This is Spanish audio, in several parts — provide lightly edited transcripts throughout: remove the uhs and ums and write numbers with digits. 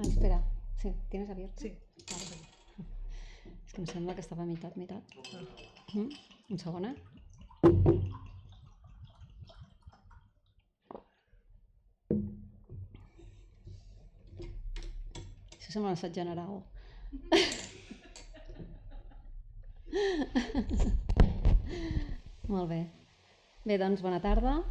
Ah, espera. Sí, ¿tienes abierto? Sí. Vale. És que em sembla que estava a meitat. Un segon, eh? Això sembla un assaig general. Molt bé. Bé, doncs, bona tarda.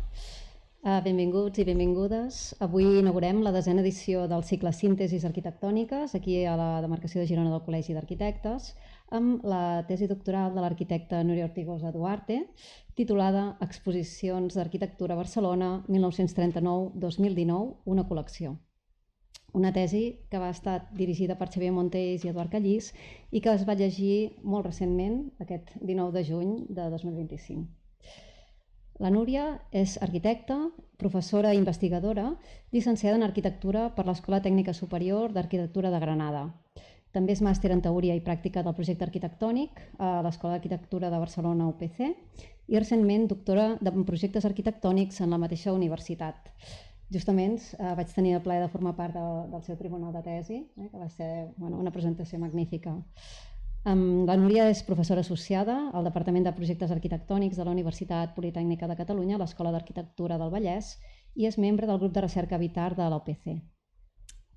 Benvinguts i benvingudes. Avui inaugurem la 10a edició del cicle Síntesis Arquitectòniques, aquí a la demarcació de Girona del Col·legi d'Arquitectes, amb la tesi doctoral de l'arquitecta Núria Ortigosa Duarte, titulada Exposicions d'Arquitectura a Barcelona 1939-2019, una col·lecció. Una tesi que va estar dirigida per Xavier Montells i Eduard Callís i que es va llegir molt recentment, aquest 19 de juny de 2025. La Núria és arquitecta, professora i investigadora, llicenciada en arquitectura per l'Escola Tècnica Superior d'Arquitectura de Granada. També és màster en teoria i pràctica del projecte arquitectònic a l'Escola d'Arquitectura de Barcelona UPC i recentment doctora en projectes arquitectònics en la mateixa universitat. Justament vaig tenir el plaer de formar part del seu tribunal de tesi, que va ser una presentació magnífica. La Núria és professora associada al Departament de Projectes Arquitectònics de la Universitat Politècnica de Catalunya, a l'Escola d'Arquitectura del Vallès, i és membre del grup de recerca Habitar de l'UPC.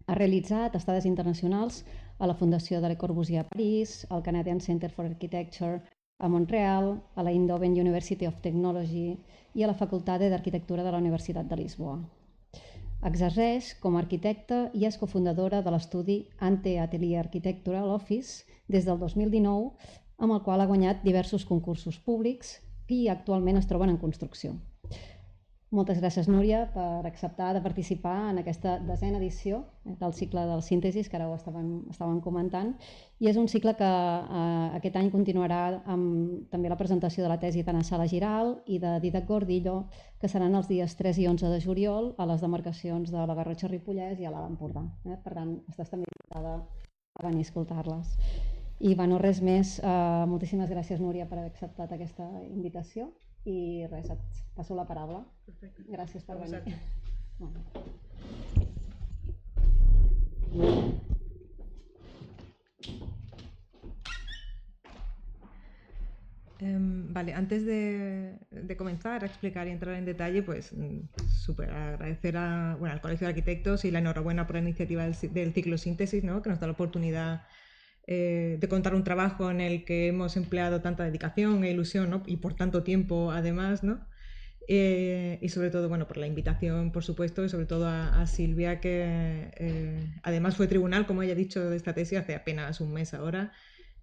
Ha realitzat estades internacionals a la Fundació de Le Corbusier a París, al Canadian Center for Architecture a Montreal, a la Eindhoven University of Technology i a la Facultat d'Arquitectura de la Universitat de Lisboa. Exerceix com a arquitecta i és cofundadora de l'estudi Ante Atelier Architectural Office des del 2019, amb el qual ha guanyat diversos concursos públics i actualment es troben en construcció. Moltes gràcies, Núria, per acceptar de participar en aquesta 10a edició del cicle del Síntesis, que ara ho estàvem comentant, i és un cicle que aquest any continuarà amb també la presentació de la tesi d'Anna Sala Giral i de Dídac Gordillo, que seran els dies 3 i 11 de juliol a les demarcacions de la Garrotxa-Ripollès i a l'Alt Empordà. Per tant, estàs també invitada a venir a escoltar-les. I res més, moltíssimes gràcies, Núria, per haver acceptat aquesta invitació. I res, et passo la paraula. Perfecte. Gràcies per venir. Vale, antes de comenzar a explicar y entrar en detalle, pues súper agradecer al Colegio de Arquitectos y la enhorabuena por la iniciativa del ciclo Síntesis, ¿no? Que nos da la oportunidad de contar un trabajo en el que hemos empleado tanta dedicación e ilusión, ¿no? Y por tanto tiempo además, ¿no? Y sobre todo, por la invitación, por supuesto, y sobre todo a Silvia, que además fue tribunal, como ella ha dicho, de esta tesis hace apenas un mes ahora,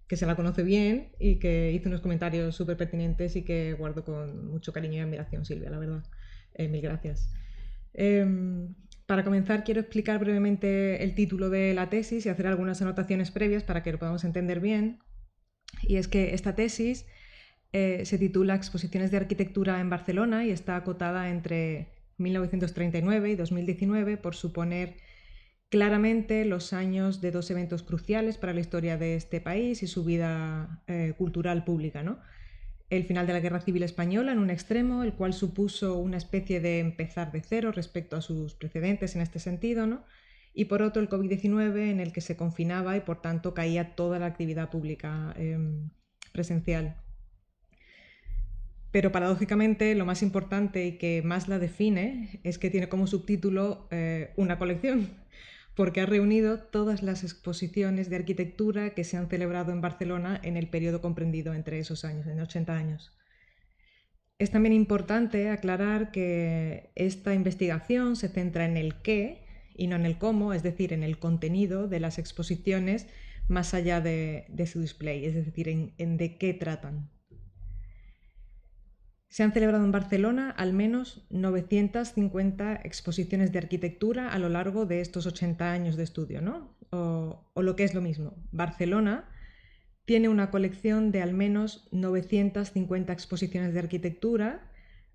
que se la conoce bien y que hizo unos comentarios súper pertinentes y que guardo con mucho cariño y admiración, Silvia, la verdad. Mil gracias. Para comenzar, quiero explicar brevemente el título de la tesis y hacer algunas anotaciones previas para que lo podamos entender bien. Y es que esta tesis se titula Exposiciones de Arquitectura en Barcelona y está acotada entre 1939 y 2019 por suponer claramente los años de dos eventos cruciales para la historia de este país y su vida cultural pública, ¿no? El final de la Guerra Civil Española en un extremo, el cual supuso una especie de empezar de cero respecto a sus precedentes en este sentido, ¿no? Y por otro el COVID-19 en el que se confinaba y por tanto caía toda la actividad pública presencial. Pero paradójicamente lo más importante y que más la define es que tiene como subtítulo una colección, porque ha reunido todas las exposiciones de arquitectura que se han celebrado en Barcelona en el periodo comprendido entre esos años, en 80 años. Es también importante aclarar que esta investigación se centra en el qué y no en el cómo, es decir, en el contenido de las exposiciones más allá de su display, es decir, en de qué tratan. Se han celebrado en Barcelona al menos 950 exposiciones de arquitectura a lo largo de estos 80 años de estudio, ¿no? O lo que es lo mismo, Barcelona tiene una colección de al menos 950 exposiciones de arquitectura,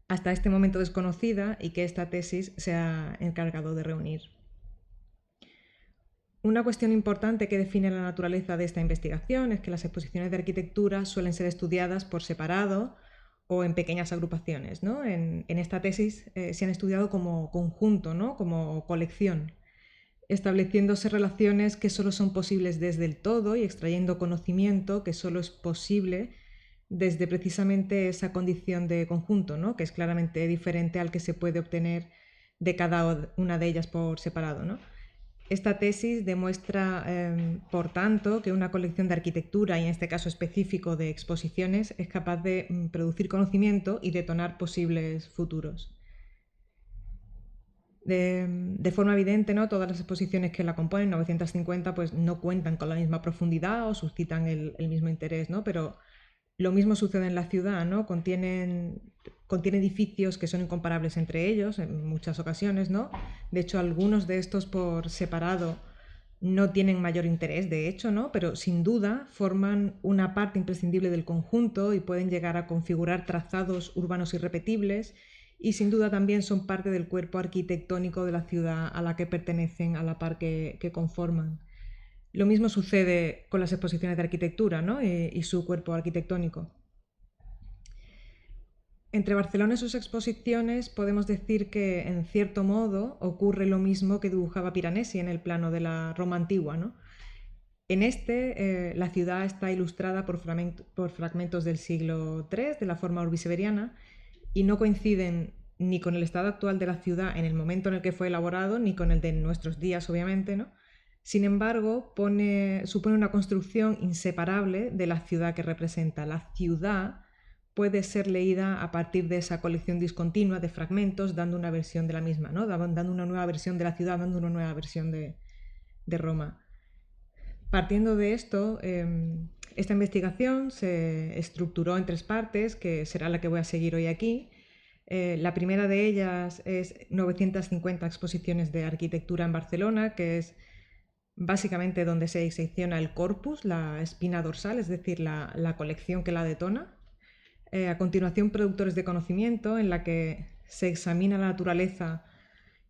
hasta este momento desconocida y que esta tesis se ha encargado de reunir. Una cuestión importante que define la naturaleza de esta investigación es que las exposiciones de arquitectura suelen ser estudiadas por separado o en pequeñas agrupaciones, ¿no? En esta tesis se han estudiado como conjunto, ¿no? Como colección. estableciéndose relaciones que solo son posibles desde el todo y extrayendo conocimiento que solo es posible desde precisamente esa condición de conjunto, ¿no? Que es claramente diferente al que se puede obtener de cada una de ellas por separado, ¿no? Esta tesis demuestra, por tanto, que una colección de arquitectura, y en este caso específico de exposiciones, es capaz de producir conocimiento y detonar posibles futuros. De forma evidente, ¿no? Todas las exposiciones que la componen, 950, pues no cuentan con la misma profundidad o suscitan el mismo interés, ¿no? Pero lo mismo sucede en la ciudad, ¿no? Contiene edificios que son incomparables entre ellos en muchas ocasiones, ¿no? De hecho, algunos de estos por separado no tienen mayor interés, de hecho, ¿no? Pero sin duda forman una parte imprescindible del conjunto y pueden llegar a configurar trazados urbanos irrepetibles y sin duda también son parte del cuerpo arquitectónico de la ciudad a la que pertenecen, a la par que conforman. Lo mismo sucede con las exposiciones de arquitectura, ¿no? Y su cuerpo arquitectónico. Entre Barcelona y sus exposiciones podemos decir que, en cierto modo, ocurre lo mismo que dibujaba Piranesi en el plano de la Roma antigua, ¿no? En la ciudad está ilustrada por fragmentos del siglo III, de la forma urbiseberiana, y no coinciden ni con el estado actual de la ciudad en el momento en el que fue elaborado, ni con el de nuestros días, obviamente, ¿no? Sin embargo, supone una construcción inseparable de la ciudad que representa. La ciudad puede ser leída a partir de esa colección discontinua de fragmentos, dando una versión de la misma, ¿no? Dando una nueva versión de la ciudad, dando una nueva versión de Roma. Partiendo de esto, esta investigación se estructuró en 3 partes, que será la que voy a seguir hoy aquí. La primera de ellas es 950 exposiciones de arquitectura en Barcelona, que es básicamente donde se disecciona el corpus, la espina dorsal, es decir, la colección que la detona. A continuación, productores de conocimiento, en la que se examina la naturaleza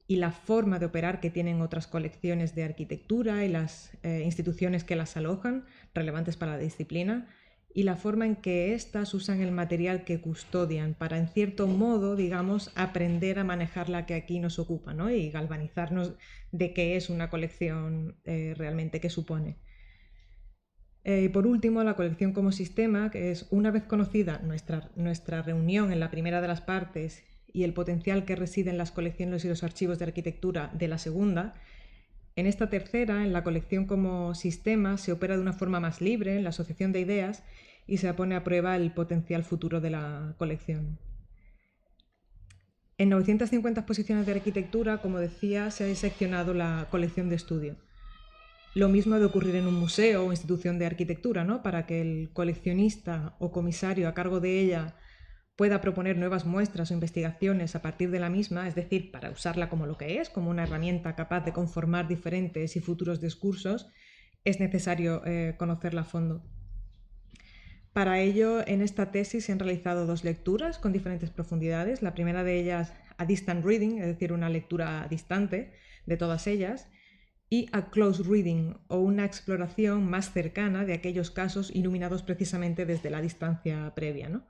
y la forma de operar que tienen otras colecciones de arquitectura y las instituciones que las alojan, relevantes para la disciplina, y la forma en que éstas usan el material que custodian para, en cierto modo, digamos, aprender a manejar la que aquí nos ocupa, ¿no? Y galvanizarnos de qué es una colección realmente, qué supone. Y por último, la colección como sistema, que es, una vez conocida nuestra reunión en la primera de las partes y el potencial que reside en las colecciones y los archivos de arquitectura de la segunda, en esta tercera, en la colección como sistema, se opera de una forma más libre en la asociación de ideas y se pone a prueba el potencial futuro de la colección. En 950 exposiciones de arquitectura, como decía, se ha diseccionado la colección de estudio. Lo mismo ha de ocurrir en un museo o institución de arquitectura, ¿no? Para que el coleccionista o comisario a cargo de ella pueda proponer nuevas muestras o investigaciones a partir de la misma, es decir, para usarla como lo que es, como una herramienta capaz de conformar diferentes y futuros discursos, es necesario conocerla a fondo. Para ello, en esta tesis se han realizado 2 lecturas con diferentes profundidades. La primera de ellas, a distant reading, es decir, una lectura distante de todas ellas, y a close reading, o una exploración más cercana de aquellos casos iluminados precisamente desde la distancia previa, ¿no?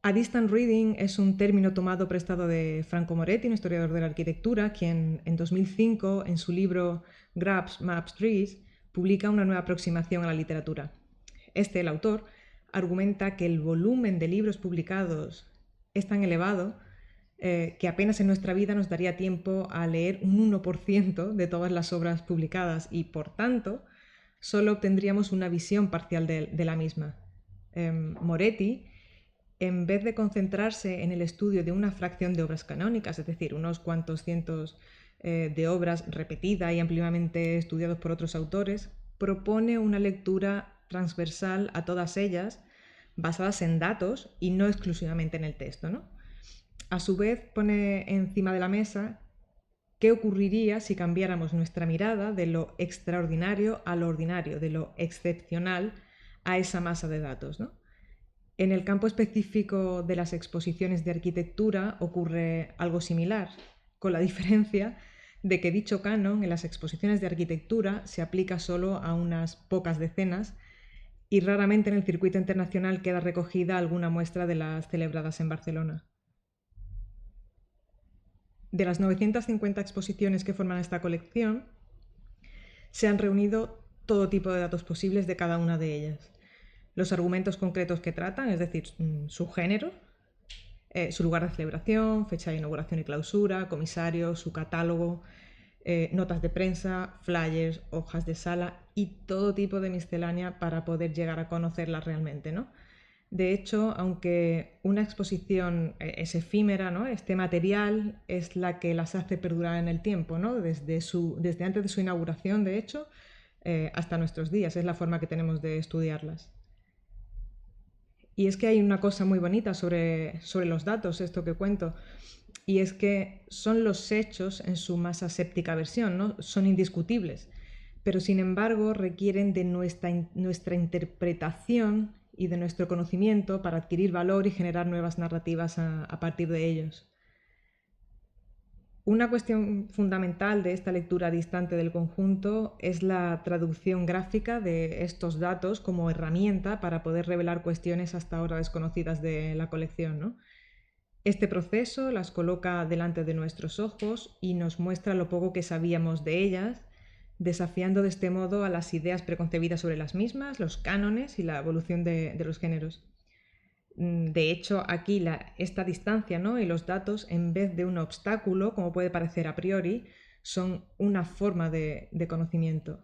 A distant reading es un término tomado prestado de Franco Moretti, un historiador de la arquitectura, quien en 2005, en su libro Graphs, Maps, Trees, publica una nueva aproximación a la literatura. El autor, argumenta que el volumen de libros publicados es tan elevado que apenas en nuestra vida nos daría tiempo a leer un 1% de todas las obras publicadas y, por tanto, solo obtendríamos una visión parcial de la misma. Moretti, en vez de concentrarse en el estudio de una fracción de obras canónicas, es decir, unos cuantos cientos de obras repetidas y ampliamente estudiadas por otros autores, propone una lectura transversal a todas ellas, basadas en datos y no exclusivamente en el texto, ¿no? A su vez, pone encima de la mesa qué ocurriría si cambiáramos nuestra mirada de lo extraordinario a lo ordinario, de lo excepcional a esa masa de datos, ¿no? En el campo específico de las exposiciones de arquitectura ocurre algo similar, con la diferencia de que dicho canon en las exposiciones de arquitectura se aplica solo a unas pocas decenas y raramente en el circuito internacional queda recogida alguna muestra de las celebradas en Barcelona. De las 950 exposiciones que forman esta colección, se han reunido todo tipo de datos posibles de cada una de ellas. Los argumentos concretos que tratan, es decir, su género, su lugar de celebración, fecha de inauguración y clausura, comisario, su catálogo, notas de prensa, flyers, hojas de sala y todo tipo de miscelánea para poder llegar a conocerlas realmente, ¿no? De hecho, aunque una exposición es efímera, ¿no? Este material es la que las hace perdurar en el tiempo, ¿no? Desde antes de su inauguración, de hecho, hasta nuestros días. Es la forma que tenemos de estudiarlas. Y es que hay una cosa muy bonita sobre los datos, esto que cuento, y es que son los hechos en su más aséptica versión, ¿no? Son indiscutibles, pero sin embargo requieren de nuestra interpretación y de nuestro conocimiento para adquirir valor y generar nuevas narrativas a partir de ellos. Una cuestión fundamental de esta lectura distante del conjunto es la traducción gráfica de estos datos como herramienta para poder revelar cuestiones hasta ahora desconocidas de la colección, ¿no? Este proceso las coloca delante de nuestros ojos y nos muestra lo poco que sabíamos de ellas, desafiando de este modo a las ideas preconcebidas sobre las mismas, los cánones y la evolución de los géneros. De hecho, aquí esta distancia, ¿no? Y los datos, en vez de un obstáculo, como puede parecer a priori, son una forma de conocimiento.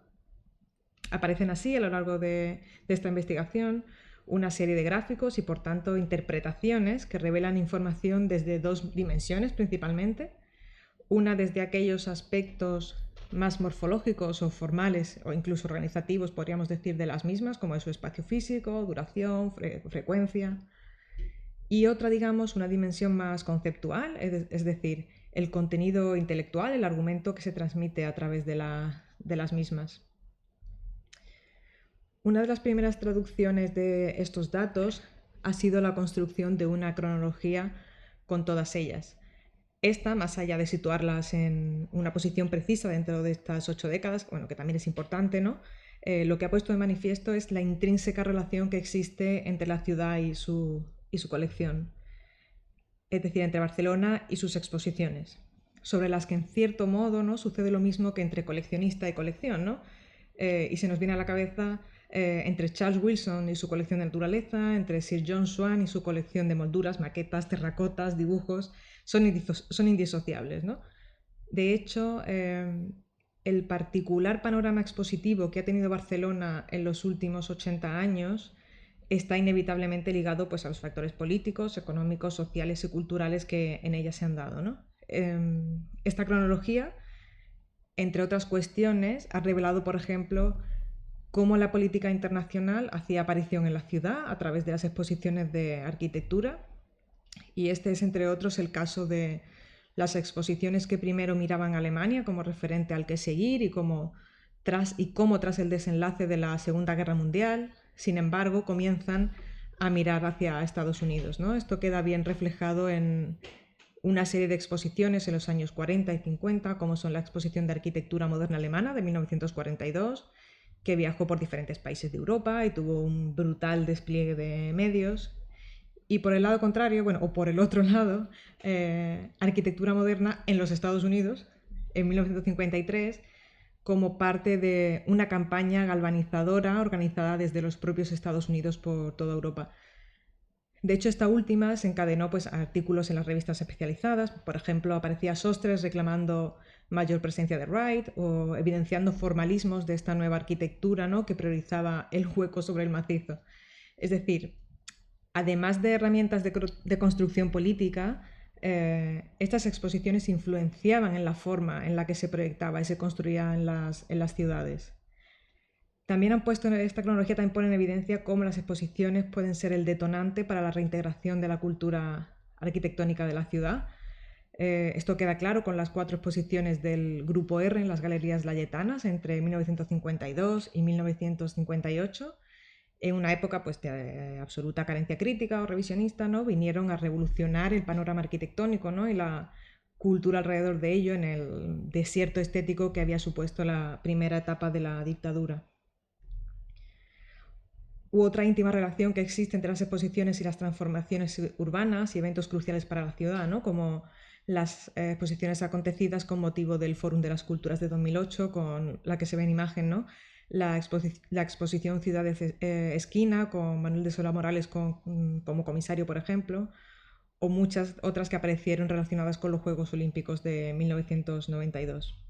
Aparecen así a lo largo de esta investigación una serie de gráficos y por tanto interpretaciones que revelan información desde dos dimensiones principalmente. Una desde aquellos aspectos más morfológicos o formales o incluso organizativos, podríamos decir, de las mismas, como es su espacio físico, duración, frecuencia. Y otra, digamos, una dimensión más conceptual, es decir, el contenido intelectual, el argumento que se transmite a través de las mismas. Una de las primeras traducciones de estos datos ha sido la construcción de una cronología con todas ellas. Esta, más allá de situarlas en una posición precisa dentro de estas 8 décadas, bueno, que también es importante, ¿no? Lo que ha puesto de manifiesto es la intrínseca relación que existe entre la ciudad y su colección, es decir, entre Barcelona y sus exposiciones, sobre las que en cierto modo, ¿no? Sucede lo mismo que entre coleccionista y colección, ¿no? Y se nos viene a la cabeza entre Charles Wilson y su colección de naturaleza, entre Sir John Swan y su colección de molduras, maquetas, terracotas, dibujos, son indisociables, ¿no? De hecho, el particular panorama expositivo que ha tenido Barcelona en los últimos 80 años está inevitablemente ligado, pues, a los factores políticos, económicos, sociales y culturales que en ella se han dado, ¿no? Esta cronología, entre otras cuestiones, ha revelado, por ejemplo, cómo la política internacional hacía aparición en la ciudad a través de las exposiciones de arquitectura, y este es, entre otros, el caso de las exposiciones que primero miraban a Alemania como referente al que seguir y cómo tras el desenlace de la Segunda Guerra Mundial, sin embargo, comienzan a mirar hacia Estados Unidos, ¿no? Esto queda bien reflejado en una serie de exposiciones en los años 40 y 50, como son la Exposición de Arquitectura Moderna Alemana de 1942, que viajó por diferentes países de Europa y tuvo un brutal despliegue de medios. Y por el lado contrario, bueno, o por el otro lado, Arquitectura Moderna en los Estados Unidos, en 1953, como parte de una campaña galvanizadora organizada desde los propios Estados Unidos por toda Europa. De hecho, esta última desencadenó, pues, artículos en las revistas especializadas. Por ejemplo, aparecía Sostres reclamando mayor presencia de Wright o evidenciando formalismos de esta nueva arquitectura, ¿no?, que priorizaba el hueco sobre el macizo. Es decir, además de herramientas de construcción política, estas exposiciones influenciaban en la forma en la que se proyectaba y se construía en las ciudades. También han puesto en esta cronología, también pone en evidencia cómo las exposiciones pueden ser el detonante para la reintegración de la cultura arquitectónica de la ciudad. Esto queda claro con las 4 exposiciones del Grupo R en las Galerías Layetanas entre 1952 y 1958. En una época, pues, de absoluta carencia crítica o revisionista, ¿no? Vinieron a revolucionar el panorama arquitectónico, ¿no?, y la cultura alrededor de ello en el desierto estético que había supuesto la primera etapa de la dictadura. Otra íntima relación que existe entre las exposiciones y las transformaciones urbanas y eventos cruciales para la ciudad, ¿no?, como las exposiciones acontecidas con motivo del Fórum de las Culturas de 2008, con la que se ve en imagen, ¿no? La exposición Ciudades Esquina, con Manuel de Sola Morales como comisario, por ejemplo, o muchas otras que aparecieron relacionadas con los Juegos Olímpicos de 1992.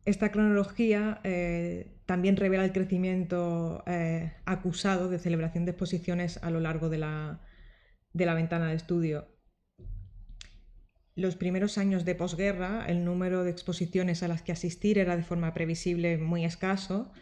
Esta cronología también revela el crecimiento acusado de celebración de exposiciones a lo largo de la ventana de estudio. Los primeros años de posguerra, el número de exposiciones a las que asistir era de forma previsible muy escaso,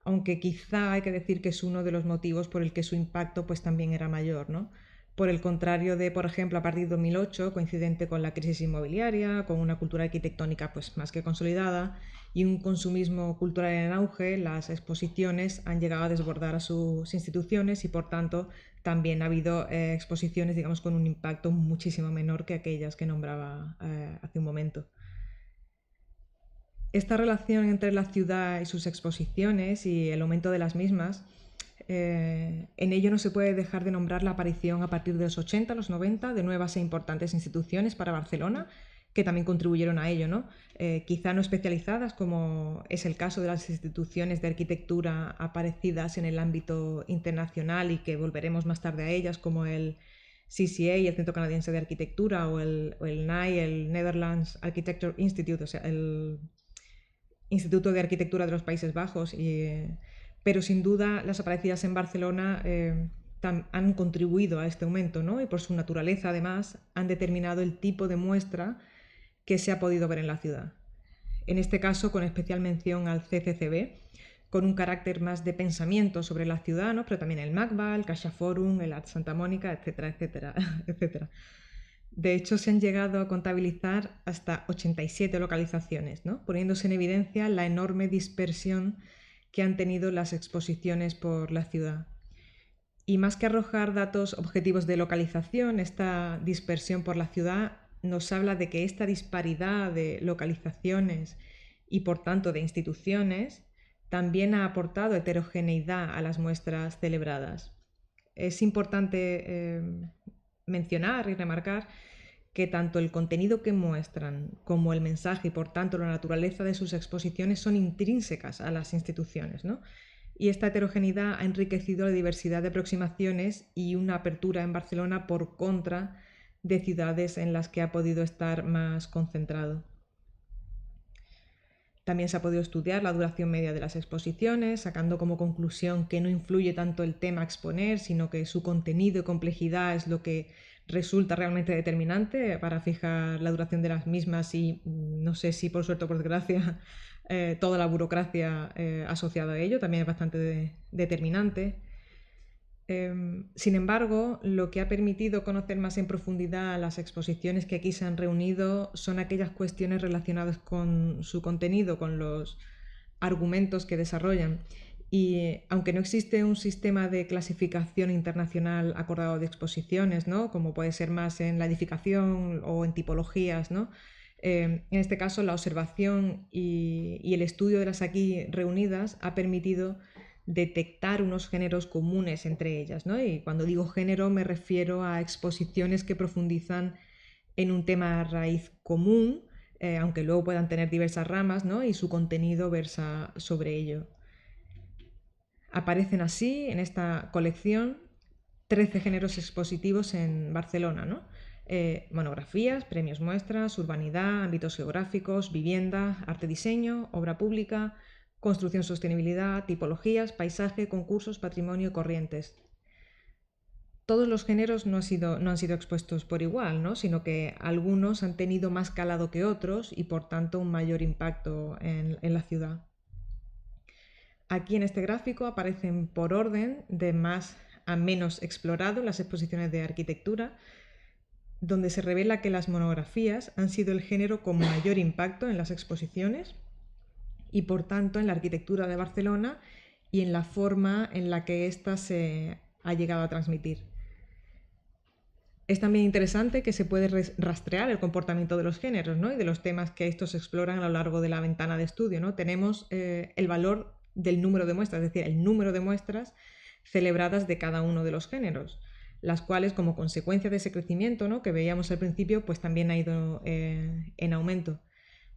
aunque quizá hay que decir que es uno de los motivos por el que su impacto pues, también era mayor, ¿no? Por el contrario de, por ejemplo, a partir de 2008, coincidente con la crisis inmobiliaria, con una cultura arquitectónica pues, más que consolidada y un consumismo cultural en auge, las exposiciones han llegado a desbordar a sus instituciones y, por tanto, también ha habido exposiciones, digamos, con un impacto muchísimo menor que aquellas que nombraba hace un momento. Esta relación entre la ciudad y sus exposiciones y el aumento de las mismas, en ello no se puede dejar de nombrar la aparición a partir de los 80, los 90, de nuevas e importantes instituciones para Barcelona, que también contribuyeron a ello, ¿no? Quizá no especializadas, como es el caso de las instituciones de arquitectura aparecidas en el ámbito internacional y que volveremos más tarde a ellas, como el CCA, el Centro Canadiense de Arquitectura, o el NAI, el Netherlands Architecture Institute, o sea, el Instituto de Arquitectura de los Países Bajos, pero sin duda las aparecidas en Barcelona han contribuido a este aumento, ¿no? Y por su naturaleza, además, han determinado el tipo de muestra que se ha podido ver en la ciudad. En este caso, con especial mención al CCCB, con un carácter más de pensamiento sobre la ciudad, ¿no? Pero también el MACBA, el Caixa Forum, el Art Santa Mónica, etcétera, etcétera, etcétera. De hecho, se han llegado a contabilizar hasta 87 localizaciones, ¿no? Poniéndose en evidencia la enorme dispersión que han tenido las exposiciones por la ciudad. Y más que arrojar datos objetivos de localización, esta dispersión por la ciudad nos habla de que esta disparidad de localizaciones y por tanto de instituciones también ha aportado heterogeneidad a las muestras celebradas. Es importante mencionar y remarcar que tanto el contenido que muestran como el mensaje y por tanto la naturaleza de sus exposiciones son intrínsecas a las instituciones, ¿no? Y esta heterogeneidad ha enriquecido la diversidad de aproximaciones y una apertura en Barcelona por contra de ciudades en las que ha podido estar más concentrado. También se ha podido estudiar la duración media de las exposiciones, sacando como conclusión que no influye tanto el tema a exponer, sino que su contenido y complejidad es lo que resulta realmente determinante para fijar la duración de las mismas y, no sé si por suerte o por desgracia, toda la burocracia asociada a ello también es bastante determinante. Sin embargo, lo que ha permitido conocer más en profundidad las exposiciones que aquí se han reunido son aquellas cuestiones relacionadas con su contenido, con los argumentos que desarrollan. Y aunque no existe un sistema de clasificación internacional acordado de exposiciones, ¿no? Como puede ser más en la edificación o en tipologías, ¿no? En este caso, la observación y el estudio de las aquí reunidas ha permitido detectar unos géneros comunes entre ellas, ¿no? Y cuando digo género me refiero a exposiciones que profundizan en un tema raíz común, aunque luego puedan tener diversas ramas, ¿no? Y su contenido versa sobre ello. Aparecen así en esta colección 13 géneros expositivos en Barcelona, ¿no? Monografías, premios muestras, urbanidad, ámbitos geográficos, vivienda, arte-diseño, obra pública, construcción, sostenibilidad, tipologías, paisaje, concursos, patrimonio y corrientes. Todos los géneros no han sido expuestos por igual, ¿no? Sino que algunos han tenido más calado que otros y por tanto un mayor impacto en la ciudad. Aquí en este gráfico aparecen por orden de más a menos explorado las exposiciones de arquitectura, donde se revela que las monografías han sido el género con mayor impacto en las exposiciones y por tanto en la arquitectura de Barcelona y en la forma en la que ésta se ha llegado a transmitir. Es también interesante que se puede rastrear el comportamiento de los géneros, ¿no? Y de los temas que estos exploran a lo largo de la ventana de estudio, ¿no? Tenemos el valor del número de muestras, es decir, el número de muestras celebradas de cada uno de los géneros. las cuales, como consecuencia de ese crecimiento, ¿no?, que veíamos al principio, pues también ha ido en aumento.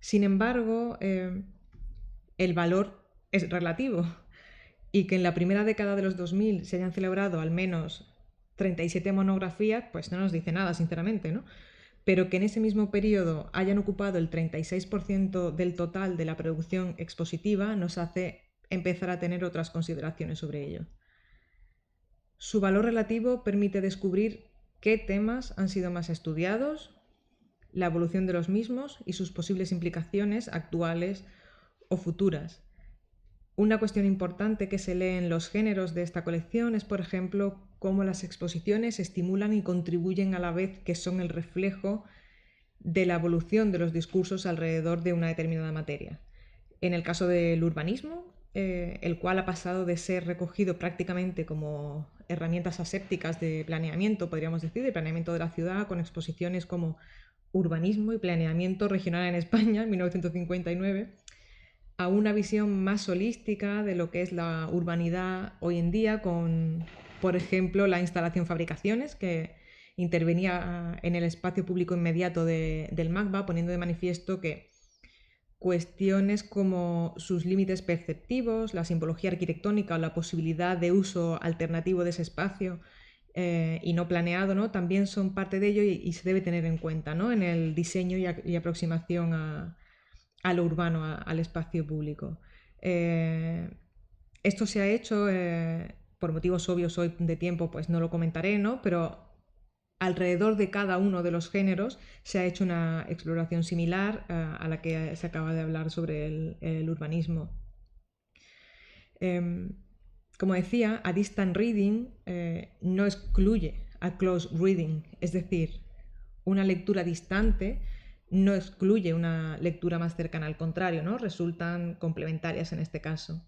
Sin embargo, el valor es relativo, y que en la primera década de los 2000 se hayan celebrado al menos 37 monografías, pues no nos dice nada, sinceramente, ¿no? Pero que en ese mismo periodo hayan ocupado el 36% del total de la producción expositiva nos hace empezar a tener otras consideraciones sobre ello. Su valor relativo permite descubrir qué temas han sido más estudiados, la evolución de los mismos y sus posibles implicaciones actuales o futuras. Una cuestión importante que se lee en los géneros de esta colección es, por ejemplo, cómo las exposiciones estimulan y contribuyen a la vez que son el reflejo de la evolución de los discursos alrededor de una determinada materia. En el caso del urbanismo, el cual ha pasado de ser recogido prácticamente como herramientas asépticas de planeamiento, podríamos decir, de planeamiento de la ciudad, con exposiciones como Urbanismo y Planeamiento Regional en España, en 1959, a una visión más holística de lo que es la urbanidad hoy en día, con, por ejemplo, la instalación Fabricaciones, que intervenía en el espacio público inmediato del MACBA, poniendo de manifiesto que cuestiones como sus límites perceptivos, la simbología arquitectónica o la posibilidad de uso alternativo de ese espacio y no planeado, ¿no?, también son parte de ello y se debe tener en cuenta, ¿no?, en el diseño y aproximación a lo urbano, al espacio público. Esto se ha hecho, por motivos obvios hoy de tiempo, pues no lo comentaré, ¿no?, pero alrededor de cada uno de los géneros se ha hecho una exploración similar a la que se acaba de hablar sobre el urbanismo. Como decía, a distant reading no excluye a close reading, es decir, una lectura distante no excluye una lectura más cercana, al contrario, ¿no?, resultan complementarias en este caso.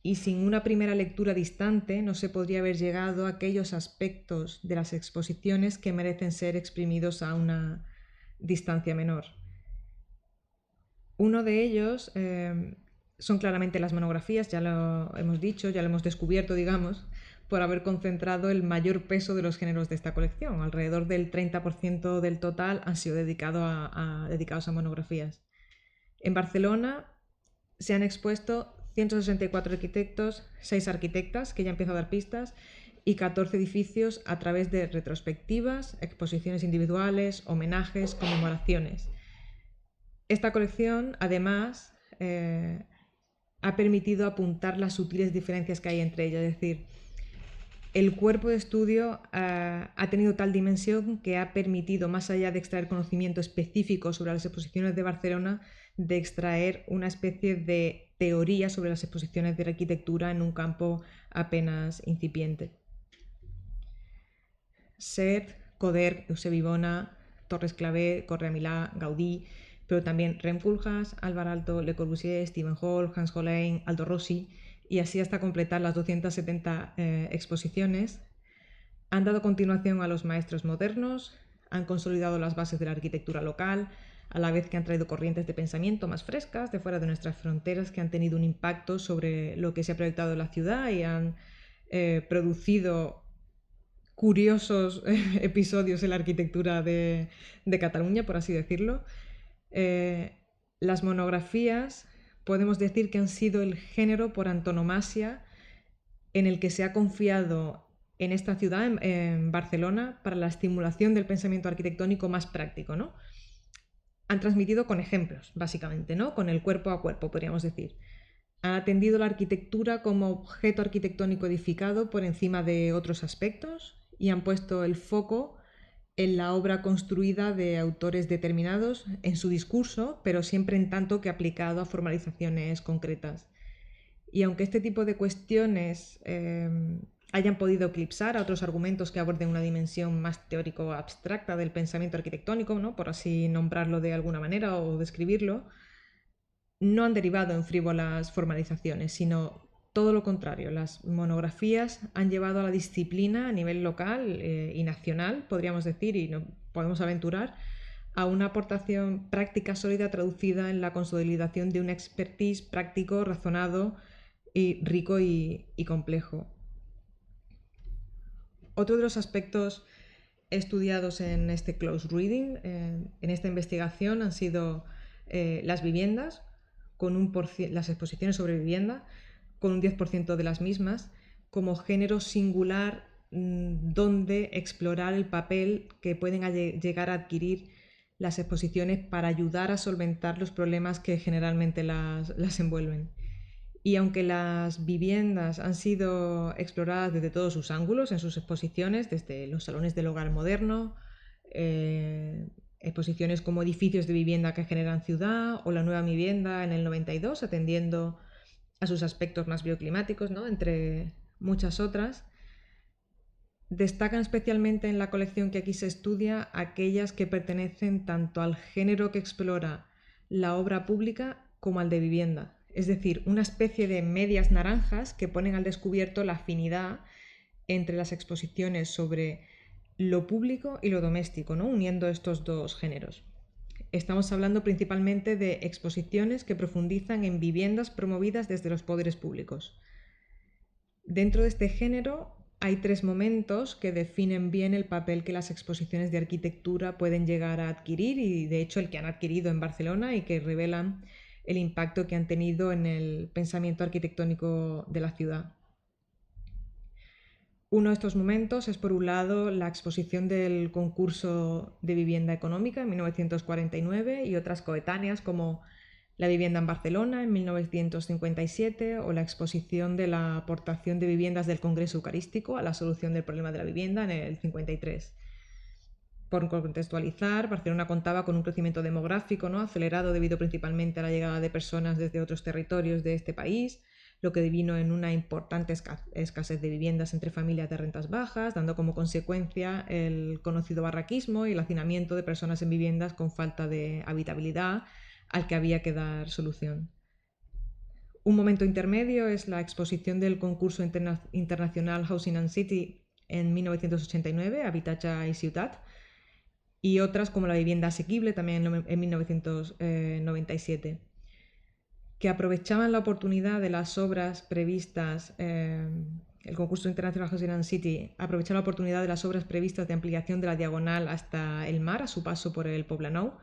Y sin una primera lectura distante no se podría haber llegado a aquellos aspectos de las exposiciones que merecen ser exprimidos a una distancia menor. Uno de ellos son claramente las monografías, ya lo hemos dicho, ya lo hemos descubierto, digamos, por haber concentrado el mayor peso de los géneros de esta colección. Alrededor del 30% del total han sido dedicados a monografías. En Barcelona se han expuesto 164 arquitectos, 6 arquitectas, que ya empiezo a dar pistas, y 14 edificios a través de retrospectivas, exposiciones individuales, homenajes, conmemoraciones. Esta colección, además, ha permitido apuntar las sutiles diferencias que hay entre ellas, es decir, el cuerpo de estudio ha tenido tal dimensión que ha permitido, más allá de extraer conocimiento específico sobre las exposiciones de Barcelona, de extraer una especie de teoría sobre las exposiciones de arquitectura en un campo apenas incipiente. Sert, Coder, Eusebi Bona, Torres Clavé, Correa Milà, Gaudí, pero también Rem Koolhaas, Alvar Aalto, Le Corbusier, Stephen Hall, Hans Hollein, Aldo Rossi, y así hasta completar las 270 exposiciones. Han dado continuación a los maestros modernos, han consolidado las bases de la arquitectura local, a la vez que han traído corrientes de pensamiento más frescas de fuera de nuestras fronteras que han tenido un impacto sobre lo que se ha proyectado en la ciudad y han producido curiosos episodios en la arquitectura de Cataluña, por así decirlo. Las monografías podemos decir que han sido el género por antonomasia en el que se ha confiado en esta ciudad, en Barcelona, para la estimulación del pensamiento arquitectónico más práctico, ¿no? Han transmitido con ejemplos, básicamente, ¿no?, con el cuerpo a cuerpo, podríamos decir. Han atendido la arquitectura como objeto arquitectónico edificado por encima de otros aspectos y han puesto el foco en la obra construida de autores determinados en su discurso, pero siempre en tanto que aplicado a formalizaciones concretas. Y aunque este tipo de cuestiones hayan podido eclipsar a otros argumentos que aborden una dimensión más teórico-abstracta del pensamiento arquitectónico, ¿no?, por así nombrarlo de alguna manera o describirlo, no han derivado en frívolas formalizaciones, sino todo lo contrario. Las monografías han llevado a la disciplina a nivel local y nacional, podríamos decir, y no podemos aventurar, a una aportación práctica sólida traducida en la consolidación de un expertise práctico, razonado y rico y complejo. Otro de los aspectos estudiados en este close reading, en esta investigación, han sido las viviendas, las exposiciones sobre vivienda, con un 10% de las mismas, como género singular donde explorar el papel que pueden llegar a adquirir las exposiciones para ayudar a solventar los problemas que generalmente las envuelven. Y aunque las viviendas han sido exploradas desde todos sus ángulos en sus exposiciones, desde los salones del hogar moderno, exposiciones como edificios de vivienda que generan ciudad o la nueva vivienda en el 92, atendiendo a sus aspectos más bioclimáticos, ¿no? Entre muchas otras, destacan especialmente en la colección que aquí se estudia aquellas que pertenecen tanto al género que explora la obra pública como al de vivienda. Es decir, una especie de medias naranjas que ponen al descubierto la afinidad entre las exposiciones sobre lo público y lo doméstico, ¿no? Uniendo estos dos géneros. Estamos hablando principalmente de exposiciones que profundizan en viviendas promovidas desde los poderes públicos. Dentro de este género hay 3 momentos que definen bien el papel que las exposiciones de arquitectura pueden llegar a adquirir y de hecho el que han adquirido en Barcelona y que revelan el impacto que han tenido en el pensamiento arquitectónico de la ciudad. Uno de estos momentos es, por un lado, la exposición del concurso de vivienda económica en 1949 y otras coetáneas como la vivienda en Barcelona en 1957 o la exposición de la aportación de viviendas del Congreso Eucarístico a la solución del problema de la vivienda en el 53. Por contextualizar, Barcelona contaba con un crecimiento demográfico, ¿no?, acelerado debido principalmente a la llegada de personas desde otros territorios de este país, lo que devino en una importante escasez de viviendas entre familias de rentas bajas, dando como consecuencia el conocido barraquismo y el hacinamiento de personas en viviendas con falta de habitabilidad al que había que dar solución. Un momento intermedio es la exposición del concurso internacional Housing and City en 1989, Habitatge i Ciutat, y otras como la vivienda asequible también en 1997, que aprovechaban la oportunidad de las obras previstas, el concurso internacional Housing and City aprovechaba la oportunidad de las obras previstas de ampliación de la diagonal hasta el mar a su paso por el Poblenou,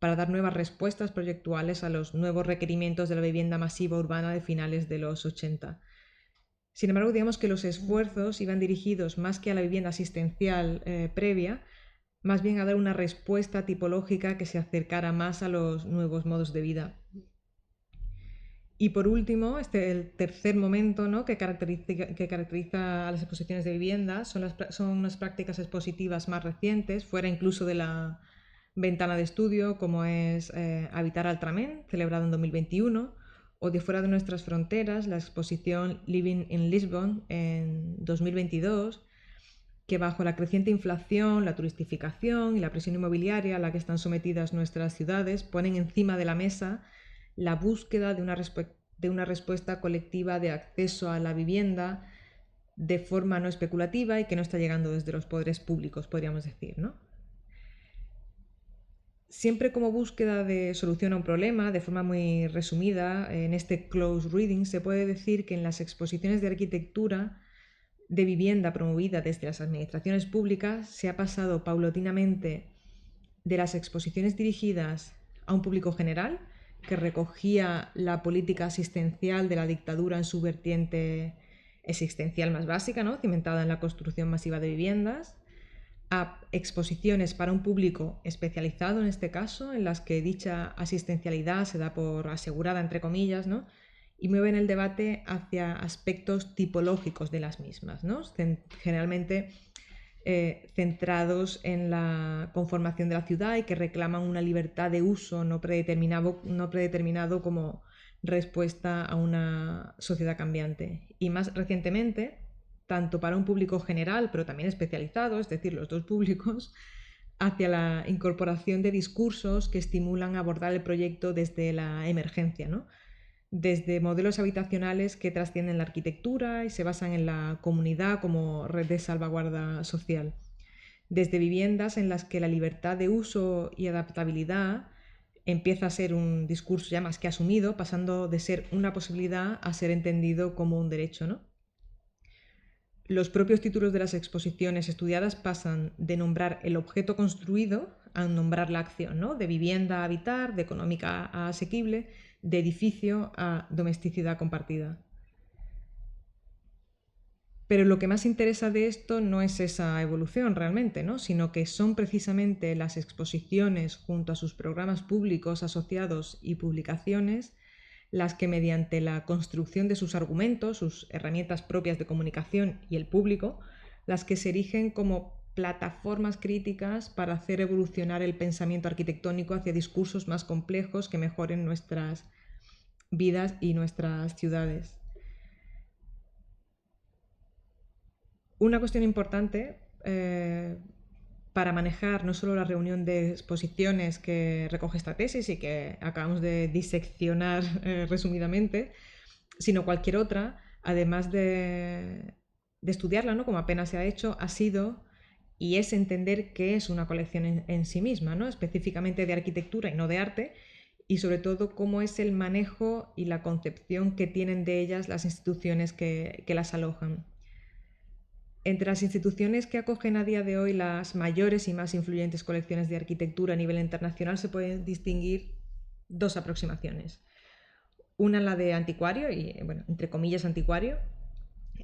para dar nuevas respuestas proyectuales a los nuevos requerimientos de la vivienda masiva urbana de finales de los 80. Sin embargo, digamos que los esfuerzos iban dirigidos más que a la vivienda asistencial previa, más bien a dar una respuesta tipológica que se acercara más a los nuevos modos de vida. Y por último, el tercer momento, ¿no?, que caracteriza a las exposiciones de vivienda son unas prácticas expositivas más recientes, fuera incluso de la ventana de estudio, como es Habitar Altrament, celebrado en 2021, o de fuera de nuestras fronteras, la exposición Living in Lisbon en 2022, que bajo la creciente inflación, la turistificación y la presión inmobiliaria a la que están sometidas nuestras ciudades, ponen encima de la mesa la búsqueda de una respuesta colectiva de acceso a la vivienda de forma no especulativa y que no está llegando desde los poderes públicos, podríamos decir, ¿no? Siempre como búsqueda de solución a un problema, de forma muy resumida, en este close reading se puede decir que en las exposiciones de arquitectura de vivienda promovida desde las administraciones públicas se ha pasado paulatinamente de las exposiciones dirigidas a un público general, que recogía la política asistencial de la dictadura en su vertiente existencial más básica, ¿no?, cimentada en la construcción masiva de viviendas, a exposiciones para un público especializado en este caso, en las que dicha asistencialidad se da por asegurada, entre comillas, ¿no?, y mueven el debate hacia aspectos tipológicos de las mismas, ¿no?, generalmente centrados en la conformación de la ciudad y que reclaman una libertad de uso no predeterminado como respuesta a una sociedad cambiante. Y más recientemente, tanto para un público general, pero también especializado, es decir, los dos públicos, hacia la incorporación de discursos que estimulan abordar el proyecto desde la emergencia, ¿no?, desde modelos habitacionales que trascienden la arquitectura y se basan en la comunidad como red de salvaguarda social, desde viviendas en las que la libertad de uso y adaptabilidad empieza a ser un discurso ya más que asumido, pasando de ser una posibilidad a ser entendido como un derecho, ¿no? Los propios títulos de las exposiciones estudiadas pasan de nombrar el objeto construido a nombrar la acción, ¿no? De vivienda a habitar, de económica a asequible, de edificio a domesticidad compartida. Pero lo que más interesa de esto no es esa evolución realmente, ¿no? Sino que son precisamente las exposiciones junto a sus programas públicos asociados y publicaciones las que mediante la construcción de sus argumentos, sus herramientas propias de comunicación y el público, las que se erigen como plataformas críticas para hacer evolucionar el pensamiento arquitectónico hacia discursos más complejos que mejoren nuestras vidas y nuestras ciudades. Una cuestión importante para manejar no solo la reunión de exposiciones que recoge esta tesis y que acabamos de diseccionar resumidamente, sino cualquier otra, además de estudiarla, ¿no? Como apenas se ha hecho, ha sido y es entender qué es una colección en sí misma, ¿no? Específicamente de arquitectura y no de arte, y sobre todo cómo es el manejo y la concepción que tienen de ellas las instituciones que las alojan. Entre las instituciones que acogen a día de hoy las mayores y más influyentes colecciones de arquitectura a nivel internacional se pueden distinguir dos aproximaciones. Una la de anticuario, y bueno, entre comillas anticuario,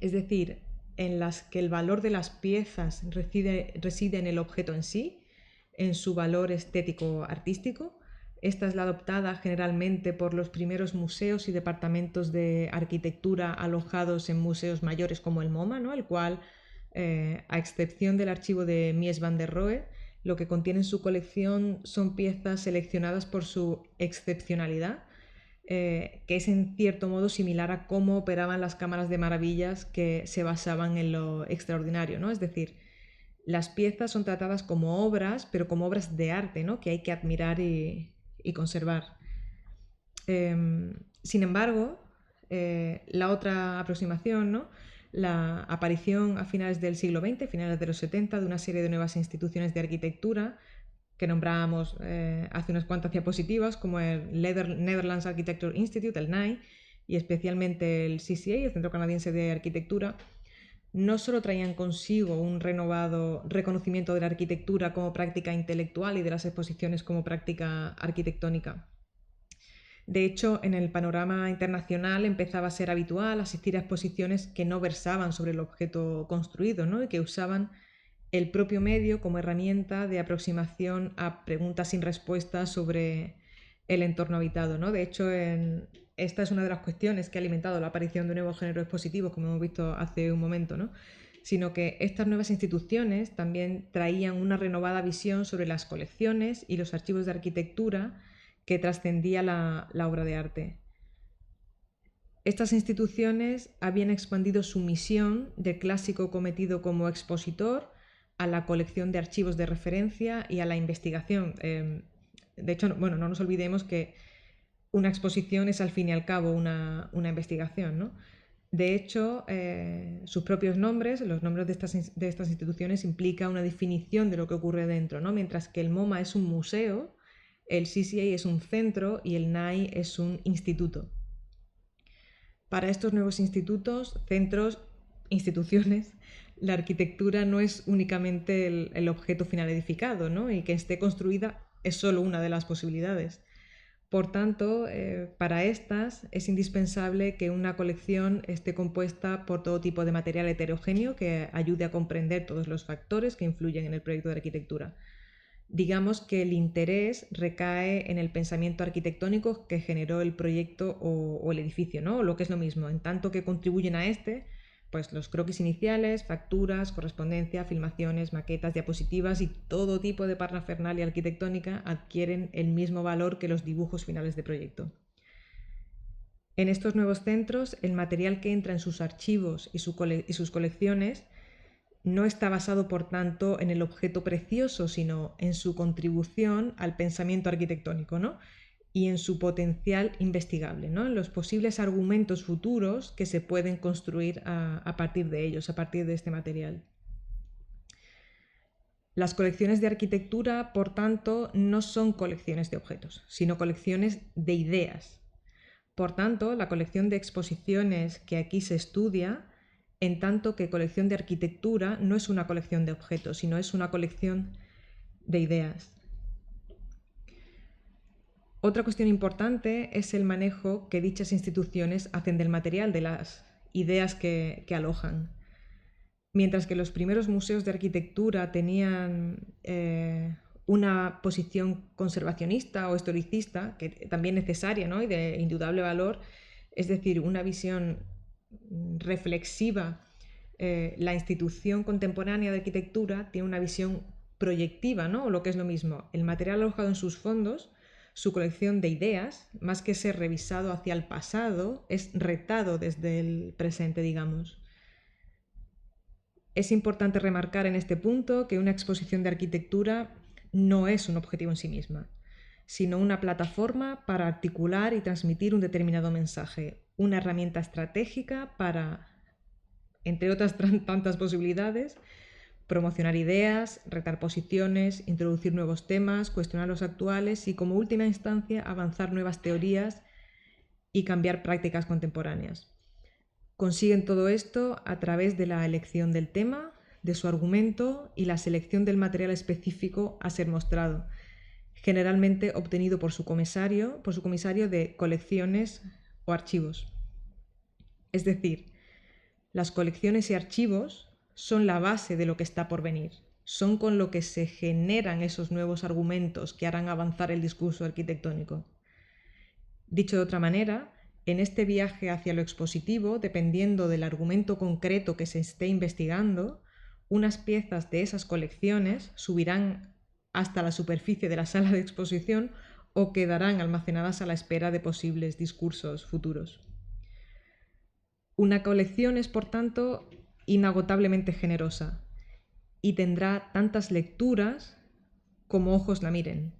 es decir, en las que el valor de las piezas reside en el objeto en sí, en su valor estético-artístico. Esta es la adoptada generalmente por los primeros museos y departamentos de arquitectura alojados en museos mayores como el MoMA, ¿no? El cual, a excepción del archivo de Mies van der Rohe, lo que contiene en su colección son piezas seleccionadas por su excepcionalidad, que es en cierto modo similar a cómo operaban las cámaras de maravillas que se basaban en lo extraordinario, ¿no? Es decir, las piezas son tratadas como obras, pero como obras de arte, ¿no? Que hay que admirar y conservar. Sin embargo, la otra aproximación, ¿no? La aparición a finales del siglo XX, finales de los 70, de una serie de nuevas instituciones de arquitectura que nombrábamos hace unas cuantas diapositivas, como el Netherlands Architecture Institute, el NAI, y especialmente el CCA, el Centro Canadiense de Arquitectura, no solo traían consigo un renovado reconocimiento de la arquitectura como práctica intelectual y de las exposiciones como práctica arquitectónica. De hecho, en el panorama internacional empezaba a ser habitual asistir a exposiciones que no versaban sobre el objeto construido, ¿no? Y que usaban el propio medio como herramienta de aproximación a preguntas sin respuesta sobre el entorno habitado, ¿no? De hecho, esta es una de las cuestiones que ha alimentado la aparición de nuevos géneros expositivos, como hemos visto hace un momento, ¿no? Sino que estas nuevas instituciones también traían una renovada visión sobre las colecciones y los archivos de arquitectura que trascendía la obra de arte. Estas instituciones habían expandido su misión de clásico cometido como expositor a la colección de archivos de referencia y a la investigación. De hecho, bueno, no nos olvidemos que una exposición es al fin y al cabo una investigación, ¿no? De hecho, sus propios nombres, los nombres de estas instituciones, implican una definición de lo que ocurre dentro, ¿no? Mientras que el MoMA es un museo, el CCA es un centro y el NAI es un instituto. Para estos nuevos institutos, centros, instituciones, la arquitectura no es únicamente el objeto final edificado, ¿no? Y que esté construida es solo una de las posibilidades. Por tanto, para estas es indispensable que una colección esté compuesta por todo tipo de material heterogéneo que ayude a comprender todos los factores que influyen en el proyecto de arquitectura. Digamos que el interés recae en el pensamiento arquitectónico que generó el proyecto o el edificio, ¿no? O lo que es lo mismo, en tanto que contribuyen a este, pues los croquis iniciales, facturas, correspondencia, filmaciones, maquetas, diapositivas y todo tipo de parafernalia arquitectónica adquieren el mismo valor que los dibujos finales de proyecto. En estos nuevos centros, el material que entra en sus archivos y sus colecciones no está basado, por tanto, en el objeto precioso, sino en su contribución al pensamiento arquitectónico, ¿no? Y en su potencial investigable, ¿no? En los posibles argumentos futuros que se pueden construir a partir de ellos, a partir de este material. Las colecciones de arquitectura, por tanto, no son colecciones de objetos, sino colecciones de ideas. Por tanto, la colección de exposiciones que aquí se estudia en tanto que colección de arquitectura no es una colección de objetos, sino es una colección de ideas. Otra cuestión importante es el manejo que dichas instituciones hacen del material, de las ideas que alojan. Mientras que los primeros museos de arquitectura tenían una posición conservacionista o historicista, que también necesaria, ¿no? Y de indudable valor, es decir, una visión reflexiva, la institución contemporánea de arquitectura tiene una visión proyectiva, ¿no? O lo que es lo mismo, el material alojado en sus fondos, su colección de ideas, más que ser revisado hacia el pasado, es retado desde el presente, digamos. Es importante remarcar en este punto que una exposición de arquitectura no es un objetivo en sí misma, sino una plataforma para articular y transmitir un determinado mensaje, una herramienta estratégica para, entre otras tantas posibilidades, promocionar ideas, retar posiciones, introducir nuevos temas, cuestionar los actuales y, como última instancia, avanzar nuevas teorías y cambiar prácticas contemporáneas. Consiguen todo esto a través de la elección del tema, de su argumento y la selección del material específico a ser mostrado, generalmente obtenido por su comisario de colecciones o archivos. Es decir, las colecciones y archivos son la base de lo que está por venir, son con lo que se generan esos nuevos argumentos que harán avanzar el discurso arquitectónico. Dicho de otra manera, en este viaje hacia lo expositivo, dependiendo del argumento concreto que se esté investigando, unas piezas de esas colecciones subirán hasta la superficie de la sala de exposición o quedarán almacenadas a la espera de posibles discursos futuros. Una colección es, por tanto, inagotablemente generosa y tendrá tantas lecturas como ojos la miren,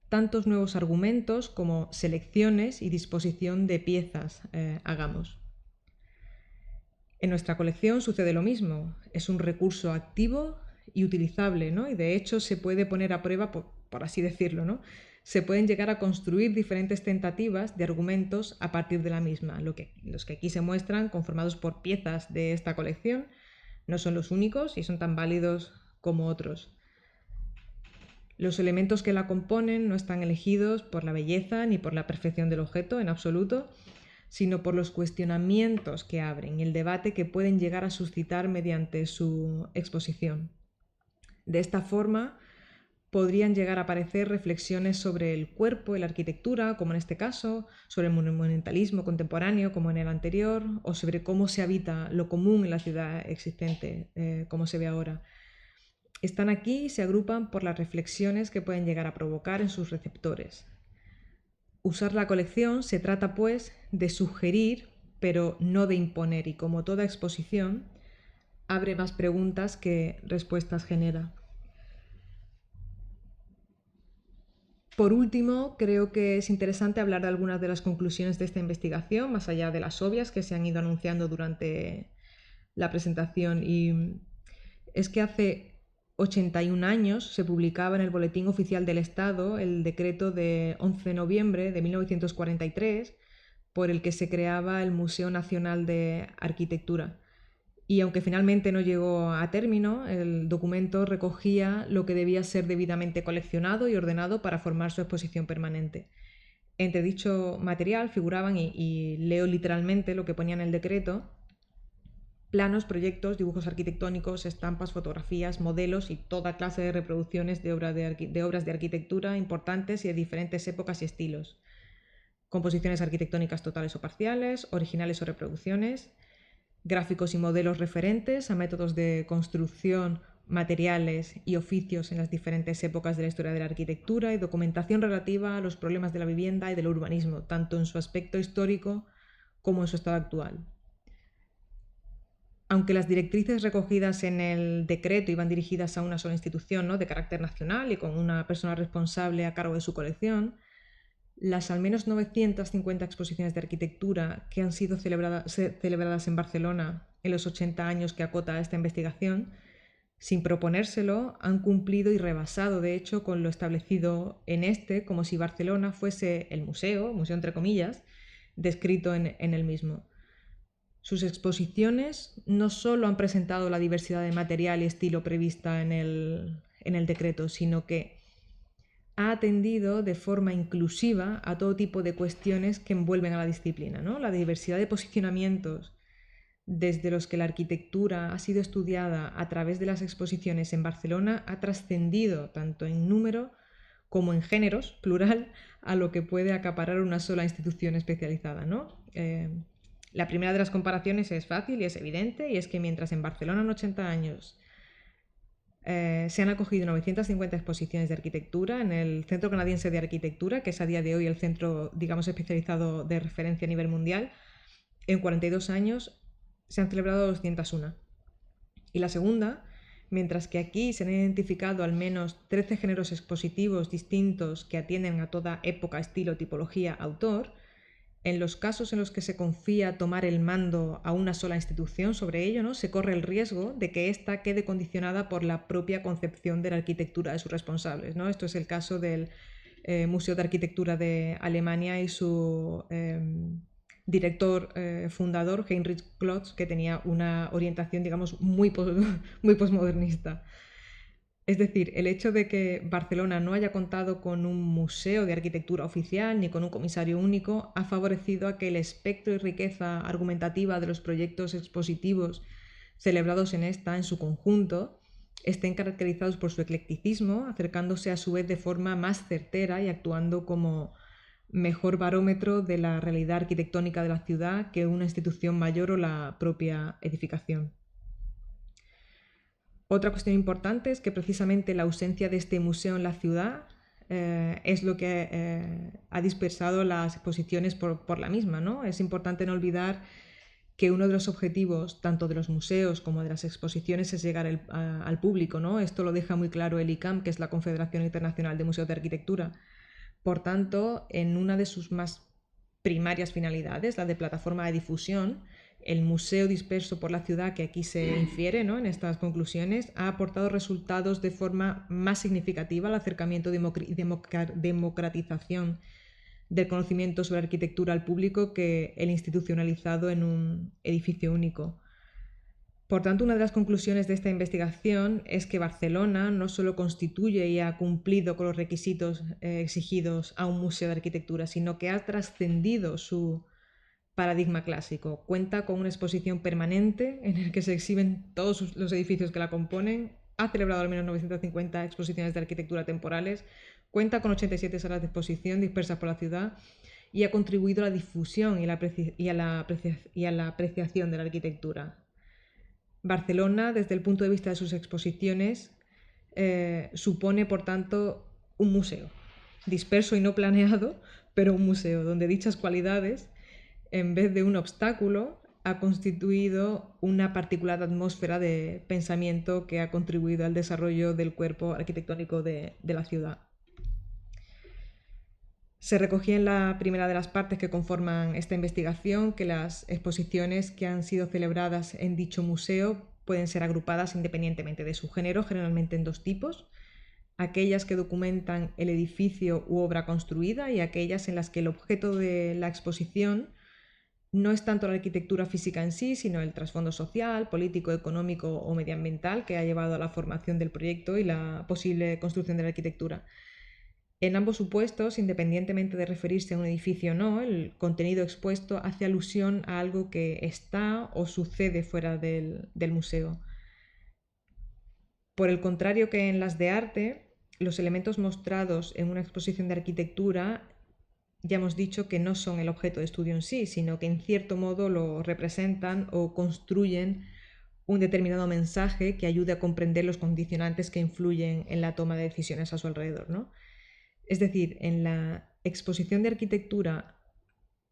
tantos nuevos argumentos como selecciones y disposición de piezas hagamos. En nuestra colección sucede lo mismo, es un recurso activo y utilizable, ¿no? Y de hecho se puede poner a prueba, por así decirlo, ¿no? Se pueden llegar a construir diferentes tentativas de argumentos a partir de la misma. Los que aquí se muestran, conformados por piezas de esta colección, no son los únicos y son tan válidos como otros. Los elementos que la componen no están elegidos por la belleza ni por la perfección del objeto en absoluto, sino por los cuestionamientos que abren y el debate que pueden llegar a suscitar mediante su exposición. De esta forma, podrían llegar a aparecer reflexiones sobre el cuerpo y la arquitectura, como en este caso, sobre el monumentalismo contemporáneo, como en el anterior, o sobre cómo se habita lo común en la ciudad existente, como se ve ahora. Están aquí y se agrupan por las reflexiones que pueden llegar a provocar en sus receptores. Usar la colección se trata, pues, de sugerir, pero no de imponer, y como toda exposición, abre más preguntas que respuestas genera. Por último, creo que es interesante hablar de algunas de las conclusiones de esta investigación, más allá de las obvias que se han ido anunciando durante la presentación. Y es que hace 81 años se publicaba en el Boletín Oficial del Estado el decreto de 11 de noviembre de 1943 por el que se creaba el Museo Nacional de Arquitectura. Y aunque finalmente no llegó a término, el documento recogía lo que debía ser debidamente coleccionado y ordenado para formar su exposición permanente. Entre dicho material figuraban, y leo literalmente lo que ponía en el decreto, planos, proyectos, dibujos arquitectónicos, estampas, fotografías, modelos y toda clase de reproducciones de obras de arquitectura importantes y de diferentes épocas y estilos. Composiciones arquitectónicas totales o parciales, originales o reproducciones, gráficos y modelos referentes a métodos de construcción, materiales y oficios en las diferentes épocas de la historia de la arquitectura y documentación relativa a los problemas de la vivienda y del urbanismo, tanto en su aspecto histórico como en su estado actual. Aunque las directrices recogidas en el decreto iban dirigidas a una sola institución, ¿no?, de carácter nacional y con una persona responsable a cargo de su colección, las al menos 950 exposiciones de arquitectura que han sido celebradas en Barcelona en los 80 años que acota esta investigación, sin proponérselo, han cumplido y rebasado, de hecho, con lo establecido en este, como si Barcelona fuese el museo entre comillas, descrito en el mismo. Sus exposiciones no solo han presentado la diversidad de material y estilo prevista en el decreto, sino que ha atendido de forma inclusiva a todo tipo de cuestiones que envuelven a la disciplina, ¿no? La diversidad de posicionamientos desde los que la arquitectura ha sido estudiada a través de las exposiciones en Barcelona ha trascendido tanto en número como en géneros, plural, a lo que puede acaparar una sola institución especializada, ¿no? La primera de las comparaciones es fácil y es evidente, y es que mientras en Barcelona en 80 años se han acogido 950 exposiciones de arquitectura en el Centro Canadiense de Arquitectura, que es a día de hoy el centro, digamos, especializado de referencia a nivel mundial, en 42 años se han celebrado 201. Y la segunda, mientras que aquí se han identificado al menos 13 géneros expositivos distintos que atienden a toda época, estilo, tipología, autor, en los casos en los que se confía tomar el mando a una sola institución sobre ello, ¿no? Se corre el riesgo de que ésta quede condicionada por la propia concepción de la arquitectura de sus responsables, ¿no? Esto es el caso del Museo de Arquitectura de Alemania y su director fundador, Heinrich Klotz, que tenía una orientación, digamos, muy posmodernista. Es decir, el hecho de que Barcelona no haya contado con un museo de arquitectura oficial ni con un comisario único ha favorecido a que el espectro y riqueza argumentativa de los proyectos expositivos celebrados en esta en su conjunto estén caracterizados por su eclecticismo, acercándose a su vez de forma más certera y actuando como mejor barómetro de la realidad arquitectónica de la ciudad que una institución mayor o la propia edificación. Otra cuestión importante es que precisamente la ausencia de este museo en la ciudad es lo que ha dispersado las exposiciones por la misma, ¿no? Es importante no olvidar que uno de los objetivos tanto de los museos como de las exposiciones es llegar al público, ¿no? Esto lo deja muy claro el ICAM, que es la Confederación Internacional de Museos de Arquitectura. Por tanto, en una de sus más primarias finalidades, la de plataforma de difusión, el museo disperso por la ciudad que aquí se infiere, ¿no?, en estas conclusiones, ha aportado resultados de forma más significativa al acercamiento y democratización del conocimiento sobre arquitectura al público que el institucionalizado en un edificio único. Por tanto, una de las conclusiones de esta investigación es que Barcelona no solo constituye y ha cumplido con los requisitos exigidos a un museo de arquitectura, sino que ha trascendido su paradigma clásico. Cuenta con una exposición permanente en la que se exhiben todos los edificios que la componen, ha celebrado al menos 950 exposiciones de arquitectura temporales, cuenta con 87 salas de exposición dispersas por la ciudad y ha contribuido a la difusión y a la apreciación de la arquitectura. Barcelona, desde el punto de vista de sus exposiciones, supone, por tanto, un museo, disperso y no planeado, pero un museo, donde dichas cualidades, en vez de un obstáculo, ha constituido una particular atmósfera de pensamiento que ha contribuido al desarrollo del cuerpo arquitectónico de la ciudad. Se recogía en la primera de las partes que conforman esta investigación que las exposiciones que han sido celebradas en dicho museo pueden ser agrupadas independientemente de su género, generalmente en dos tipos: aquellas que documentan el edificio u obra construida y aquellas en las que el objeto de la exposición no es tanto la arquitectura física en sí, sino el trasfondo social, político, económico o medioambiental que ha llevado a la formación del proyecto y la posible construcción de la arquitectura. En ambos supuestos, independientemente de referirse a un edificio o no, el contenido expuesto hace alusión a algo que está o sucede fuera del museo. Por el contrario que en las de arte, los elementos mostrados en una exposición de arquitectura ya hemos dicho que no son el objeto de estudio en sí, sino que en cierto modo lo representan o construyen un determinado mensaje que ayude a comprender los condicionantes que influyen en la toma de decisiones a su alrededor, ¿no? Es decir, en la exposición de arquitectura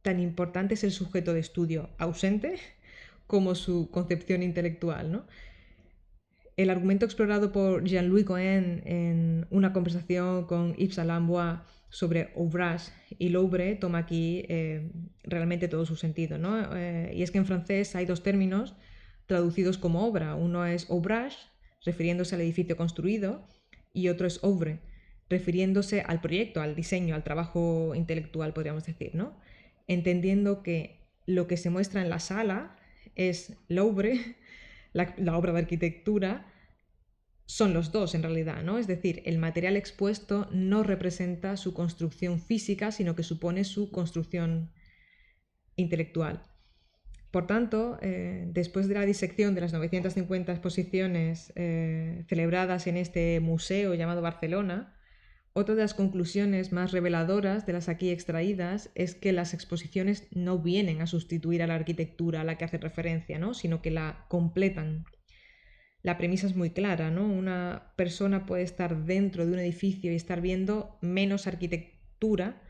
tan importante es el sujeto de estudio ausente como su concepción intelectual, ¿no? El argumento explorado por Jean-Louis Cohen en una conversación con Yves Salambois sobre ouvrage y l'œuvre toma aquí realmente todo su sentido, ¿no? Y es que en francés hay dos términos traducidos como obra. Uno es ouvrage, refiriéndose al edificio construido, y otro es œuvre, refiriéndose al proyecto, al diseño, al trabajo intelectual, podríamos decir, ¿no? Entendiendo que lo que se muestra en la sala es Louvre, la obra de arquitectura, son los dos en realidad, ¿no? Es decir, el material expuesto no representa su construcción física, sino que supone su construcción intelectual. Por tanto, después de la disección de las 950 exposiciones celebradas en este museo llamado Barcelona, otra de las conclusiones más reveladoras de las aquí extraídas es que las exposiciones no vienen a sustituir a la arquitectura a la que hace referencia, ¿no? Sino que la completan. La premisa es muy clara, ¿no? Una persona puede estar dentro de un edificio y estar viendo menos arquitectura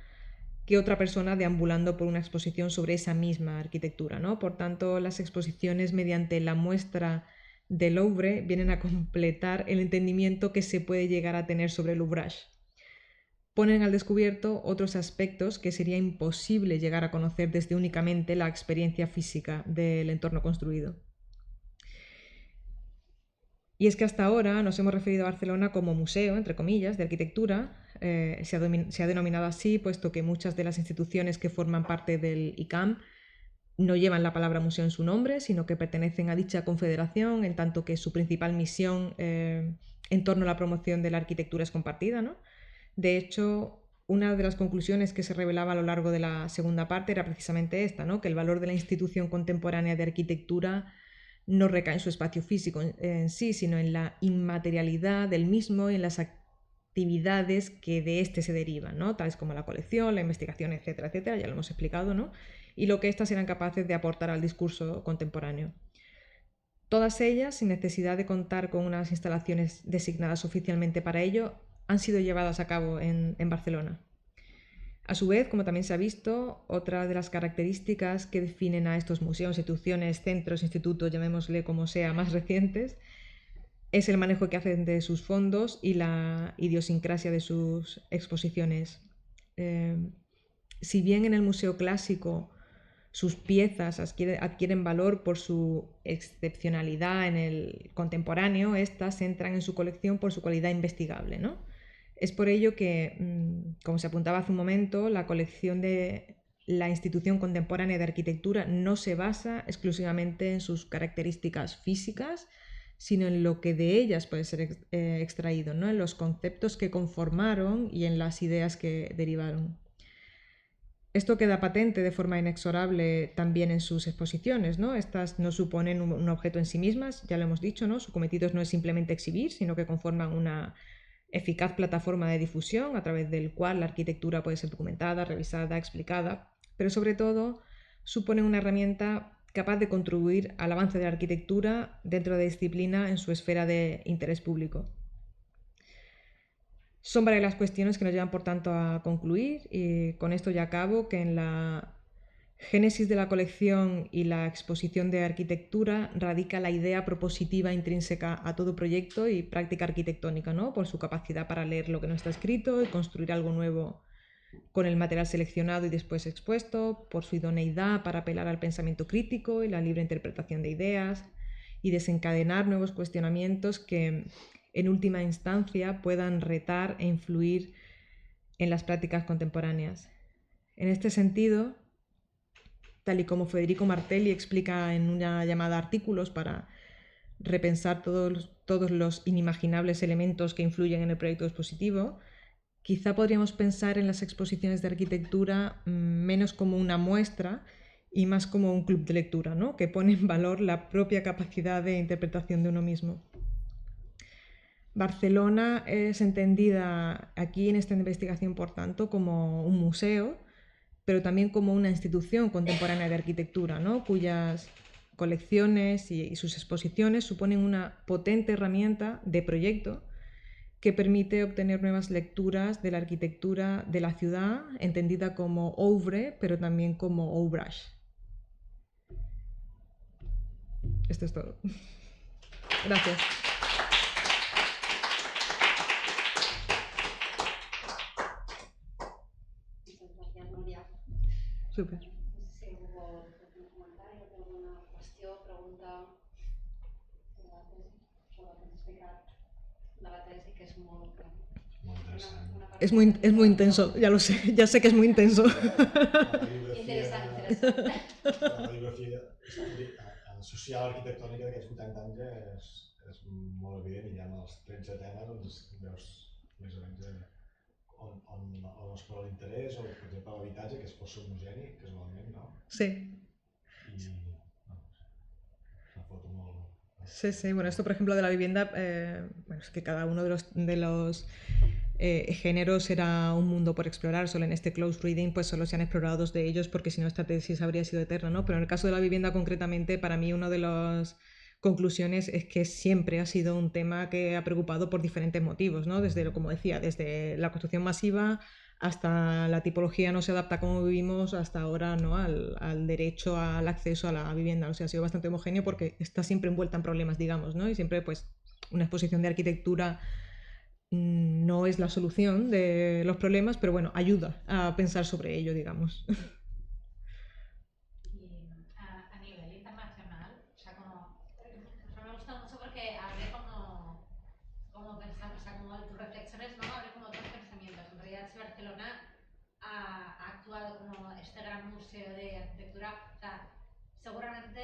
que otra persona deambulando por una exposición sobre esa misma arquitectura, ¿no? Por tanto, las exposiciones mediante la muestra del Louvre vienen a completar el entendimiento que se puede llegar a tener sobre el ouvrage. Ponen al descubierto otros aspectos que sería imposible llegar a conocer desde únicamente la experiencia física del entorno construido. Y es que hasta ahora nos hemos referido a Barcelona como museo, entre comillas, de arquitectura. Se ha denominado así, puesto que muchas de las instituciones que forman parte del ICAM no llevan la palabra museo en su nombre, sino que pertenecen a dicha confederación, en tanto que su principal misión en torno a la promoción de la arquitectura es compartida, ¿no? De hecho, una de las conclusiones que se revelaba a lo largo de la segunda parte era precisamente esta, ¿no? Que el valor de la institución contemporánea de arquitectura no recae en su espacio físico en sí, sino en la inmaterialidad del mismo y en las actividades que de éste se derivan, ¿no? Tales como la colección, la investigación, etcétera, etcétera, ya lo hemos explicado, ¿no? Y lo que éstas eran capaces de aportar al discurso contemporáneo. Todas ellas, sin necesidad de contar con unas instalaciones designadas oficialmente para ello, han sido llevadas a cabo en Barcelona. A su vez, como también se ha visto, otra de las características que definen a estos museos, instituciones, centros, institutos, llamémosle como sea, más recientes, es el manejo que hacen de sus fondos y la idiosincrasia de sus exposiciones. Si bien en el Museo Clásico sus piezas adquieren valor por su excepcionalidad en el contemporáneo, estas entran en su colección por su cualidad investigable, ¿no? Es por ello que, como se apuntaba hace un momento, la colección de la institución contemporánea de arquitectura no se basa exclusivamente en sus características físicas, sino en lo que de ellas puede ser extraído, ¿no? En los conceptos que conformaron y en las ideas que derivaron. Esto queda patente de forma inexorable también en sus exposiciones, ¿no? Estas no suponen un objeto en sí mismas, ya lo hemos dicho, ¿no? Su cometido no es simplemente exhibir, sino que conforman una eficaz plataforma de difusión a través del cual la arquitectura puede ser documentada, revisada, explicada, pero sobre todo suponen una herramienta capaz de contribuir al avance de la arquitectura dentro de la disciplina en su esfera de interés público. Son varias las cuestiones que nos llevan, por tanto, a concluir, y con esto ya acabo, que en la génesis de la colección y la exposición de arquitectura radica la idea propositiva intrínseca a todo proyecto y práctica arquitectónica, ¿no? Por su capacidad para leer lo que no está escrito y construir algo nuevo con el material seleccionado y después expuesto, por su idoneidad para apelar al pensamiento crítico y la libre interpretación de ideas y desencadenar nuevos cuestionamientos que en última instancia puedan retar e influir en las prácticas contemporáneas. En este sentido, tal y como Federico Martelli explica en una llamada Artículos para repensar todos los inimaginables elementos que influyen en el proyecto expositivo, quizá podríamos pensar en las exposiciones de arquitectura menos como una muestra y más como un club de lectura, ¿no? Que pone en valor la propia capacidad de interpretación de uno mismo. Barcelona es entendida aquí en esta investigación, por tanto, como un museo, pero también como una institución contemporánea de arquitectura, ¿no? Cuyas colecciones y sus exposiciones suponen una potente herramienta de proyecto que permite obtener nuevas lecturas de la arquitectura de la ciudad, entendida como oeuvre, pero también como ouvrage. Esto es todo. Gracias. Súper. No sé si algú vol fer un comentari o té alguna qüestió, pregunta sobre la tesi, sobre el que ens ha explicat de la tesi, que és molt interessant. Es muy intenso, ya lo sé, ya sé que es muy intenso. Interessant. La radiografia social arquitectònica d'aquests 80 anys és molt evident, i ja amb els 13 temes doncs veus més o menys on es posa l'interès, o per exemple l'habitatge, que és força homogeni, casualment, no? Sí. I no, una foto molt... Sí, sí, bueno, esto por ejemplo de la vivienda, bueno, es que cada uno de los géneros era un mundo por explorar. Solo en este close reading pues solo se han explorado 2 de ellos, porque si no esta tesis habría sido eterna, ¿no? Pero en el caso de la vivienda concretamente, para mí una de las conclusiones es que siempre ha sido un tema que ha preocupado por diferentes motivos, ¿no? Desde, como decía, desde la construcción masiva hasta la tipología no se adapta a cómo vivimos, hasta ahora, ¿no? al derecho al acceso a la vivienda. O sea, ha sido bastante homogéneo porque está siempre envuelta en problemas, digamos, ¿no? Y siempre pues una exposición de arquitectura no es la solución de los problemas, pero bueno, ayuda a pensar sobre ello, digamos. A nivel internacional, o sea, me gusta mucho porque abre como pensar, o sea, como tus reflexiones, ¿no? Abre como otros pensamientos. En realidad, si Barcelona ha actuado como este gran museo de arquitectura, o sea, seguramente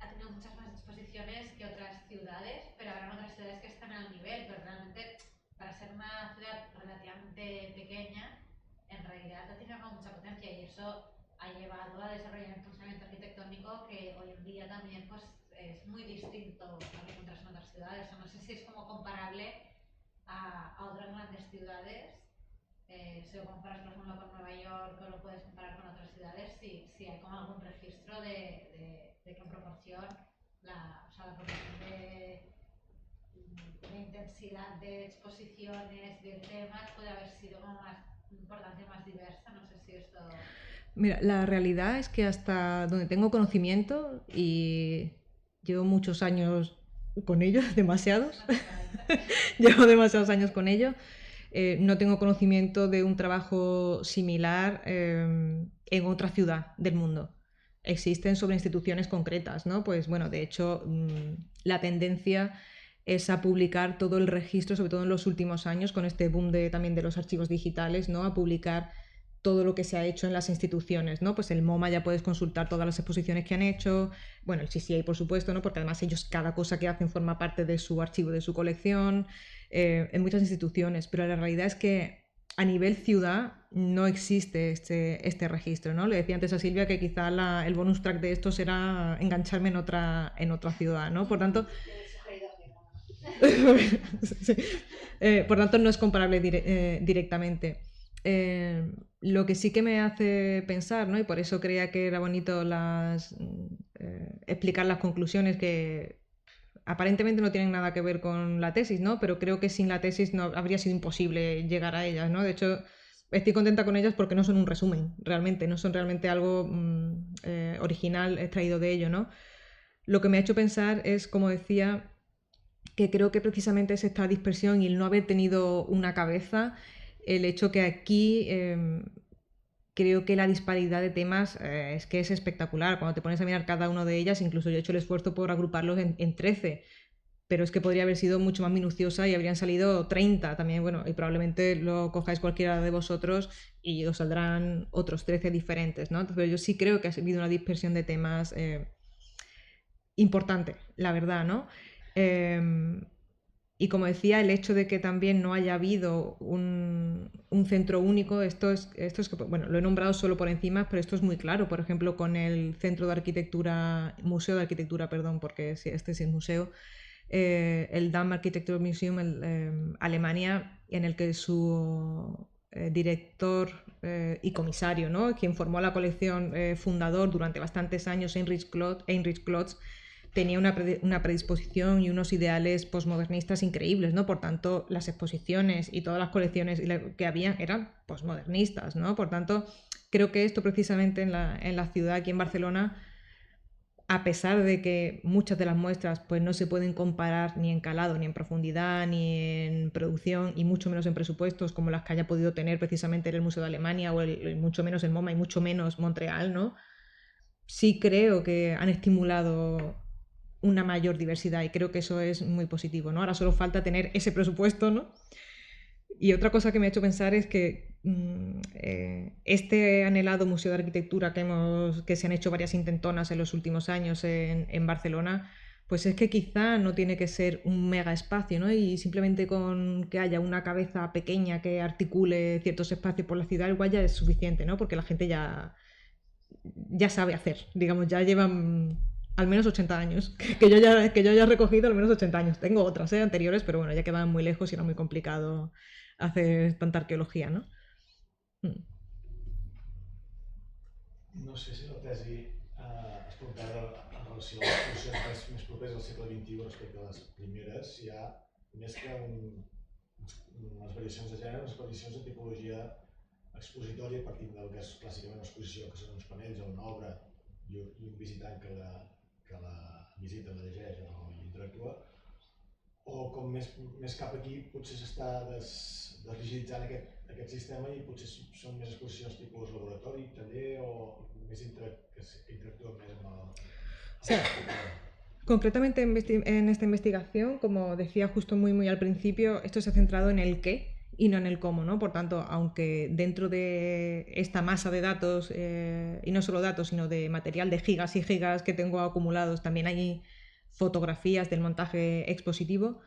ha tenido muchas más exposiciones que otras ciudades, pero habrá otras ciudades que están al nivel, pero realmente, para ser una ciudad relativamente pequeña, en realidad ha tenido mucha potencia, y eso ha llevado a desarrollar un pensamiento arquitectónico que hoy en día también pues, es muy distinto a lo que encuentras en otras ciudades. O sea, no sé si es como comparable a otras grandes ciudades. Si lo comparas, por ejemplo, con Nueva York, o lo puedes comparar con otras ciudades, si hay como algún registro de que en proporción la proporción de intensidad de exposiciones, de temas, puede haber sido como más importante, más diversa. No sé si esto... Mira, la realidad es que hasta donde tengo conocimiento, y llevo muchos años con ello, demasiados, llevo demasiados años con ello, no tengo conocimiento de un trabajo similar en otra ciudad del mundo. Existen sobre instituciones concretas, ¿no? Pues bueno, de hecho, la tendencia es a publicar todo el registro, sobre todo en los últimos años, con este boom también de los archivos digitales, ¿no? A publicar todo lo que se ha hecho en las instituciones, ¿no? Pues el MoMA ya puedes consultar todas las exposiciones que han hecho, bueno, el CCA por supuesto, ¿no? Porque además ellos, cada cosa que hacen forma parte de su archivo, de su colección, en muchas instituciones, pero la realidad es que a nivel ciudad no existe este registro, ¿no? Le decía antes a Silvia que quizá el bonus track de esto será engancharme en otra ciudad, ¿no? Por tanto... sí. Por tanto, no es comparable directamente. Lo que sí que me hace pensar, ¿no? Y por eso creía que era bonito explicar las conclusiones, que aparentemente no tienen nada que ver con la tesis, ¿no? Pero creo que sin la tesis no habría sido imposible llegar a ellas, ¿no? De hecho, estoy contenta con ellas porque no son un resumen, realmente, no son realmente algo original extraído de ello, ¿no? Lo que me ha hecho pensar es, como decía, que creo que precisamente es esta dispersión y el no haber tenido una cabeza, el hecho que aquí creo que la disparidad de temas es que es espectacular. Cuando te pones a mirar cada una de ellas, incluso yo he hecho el esfuerzo por agruparlos en 13, pero es que podría haber sido mucho más minuciosa y habrían salido 30 también, bueno, y probablemente lo cojáis cualquiera de vosotros y os saldrán otros 13 diferentes, ¿no? Entonces yo sí creo que ha habido una dispersión de temas importante, la verdad, ¿no? Y como decía, el hecho de que también no haya habido un centro único, esto es que, bueno, lo he nombrado solo por encima, pero esto es muy claro. Por ejemplo, con el Centro de Arquitectura, Museo de Arquitectura, perdón, porque este sí es museo, el DAM Architecture Museum en Alemania, en el que su director y comisario, ¿no? Quien formó la colección, fundador durante bastantes años, Heinrich Klotz, tenía una predisposición y unos ideales postmodernistas increíbles, ¿no? Por tanto, las exposiciones y todas las colecciones que había eran postmodernistas, ¿no? Por tanto, creo que esto precisamente en la ciudad, aquí en Barcelona, a pesar de que muchas de las muestras pues, no se pueden comparar ni en calado, ni en profundidad, ni en producción, y mucho menos en presupuestos, como las que haya podido tener precisamente el Museo de Alemania, o mucho menos el MoMA y mucho menos Montreal, ¿no? Sí creo que han estimulado una mayor diversidad, y creo que eso es muy positivo, ¿no? Ahora solo falta tener ese presupuesto, ¿no? Y otra cosa que me ha hecho pensar es que este anhelado Museo de Arquitectura que se han hecho varias intentonas en los últimos años en Barcelona, pues es que quizá no tiene que ser un mega espacio, ¿no? Y simplemente con que haya una cabeza pequeña que articule ciertos espacios por la ciudad, igual ya es suficiente, ¿no? Porque la gente ya sabe hacer, digamos, ya llevan al menos 80 años, que yo ya he recogido al menos 80 años. Tengo otras, anteriores, pero bueno, ya quedaban muy lejos y era muy complicado hacer tanta arqueología, ¿no? Mm. No sé si la tesi es portada en relació a les exposicions més properes al segle XXI respecte a les primeres, si hi ha més que unes variacions de gènere, unes variacions de tipologia expositòria partint del que és clàssicament una exposició, que són uns panells o una obra i un visitant que la visita, la llegeix o hi interactua, o com més cap aquí potser s'està desrigiditzant aquest sistema i potser són més exposicions tipus laboratori, taller o més que interactuen més amb el... O sea, concretamente en esta investigación, como decía justo muy al principio, esto se ha centrado en el qué y no en el cómo, ¿no? Por tanto, aunque dentro de esta masa de datos, y no solo datos, sino de material de gigas y gigas que tengo acumulados, también hay fotografías del montaje expositivo,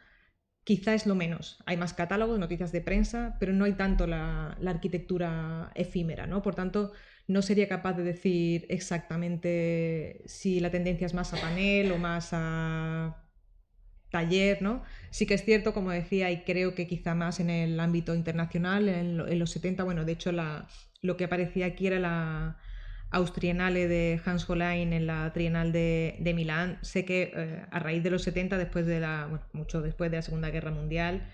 quizá es lo menos. Hay más catálogos, noticias de prensa, pero no hay tanto la arquitectura efímera, ¿no? Por tanto, no sería capaz de decir exactamente si la tendencia es más a panel o más a taller, ¿no? Sí que es cierto, como decía, y creo que quizá más en el ámbito internacional, en los 70, bueno, de hecho lo que aparecía aquí era la Austriennale de Hans Hollein en la Trienal de Milán. Sé que a raíz de los 70, mucho después de la Segunda Guerra Mundial,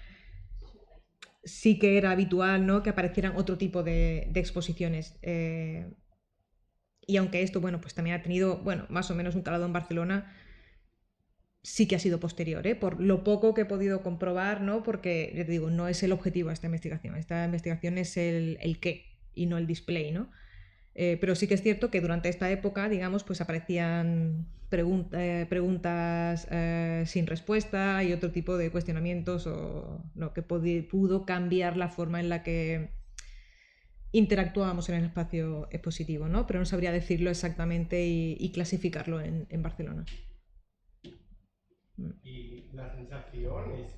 sí que era habitual, ¿no?, que aparecieran otro tipo de exposiciones. Y aunque esto, bueno, pues también ha tenido, bueno, más o menos un calado en Barcelona, sí que ha sido posterior, por lo poco que he podido comprobar, ¿no? Porque, ya te digo, no es el objetivo de esta investigación. Esta investigación es el qué y no el display, ¿no? Pero sí que es cierto que durante esta época, digamos, pues aparecían preguntas sin respuesta y otro tipo de cuestionamientos que pudo cambiar la forma en la que interactuábamos en el espacio expositivo, ¿no? Pero no sabría decirlo exactamente y clasificarlo en Barcelona. Y la sensación es,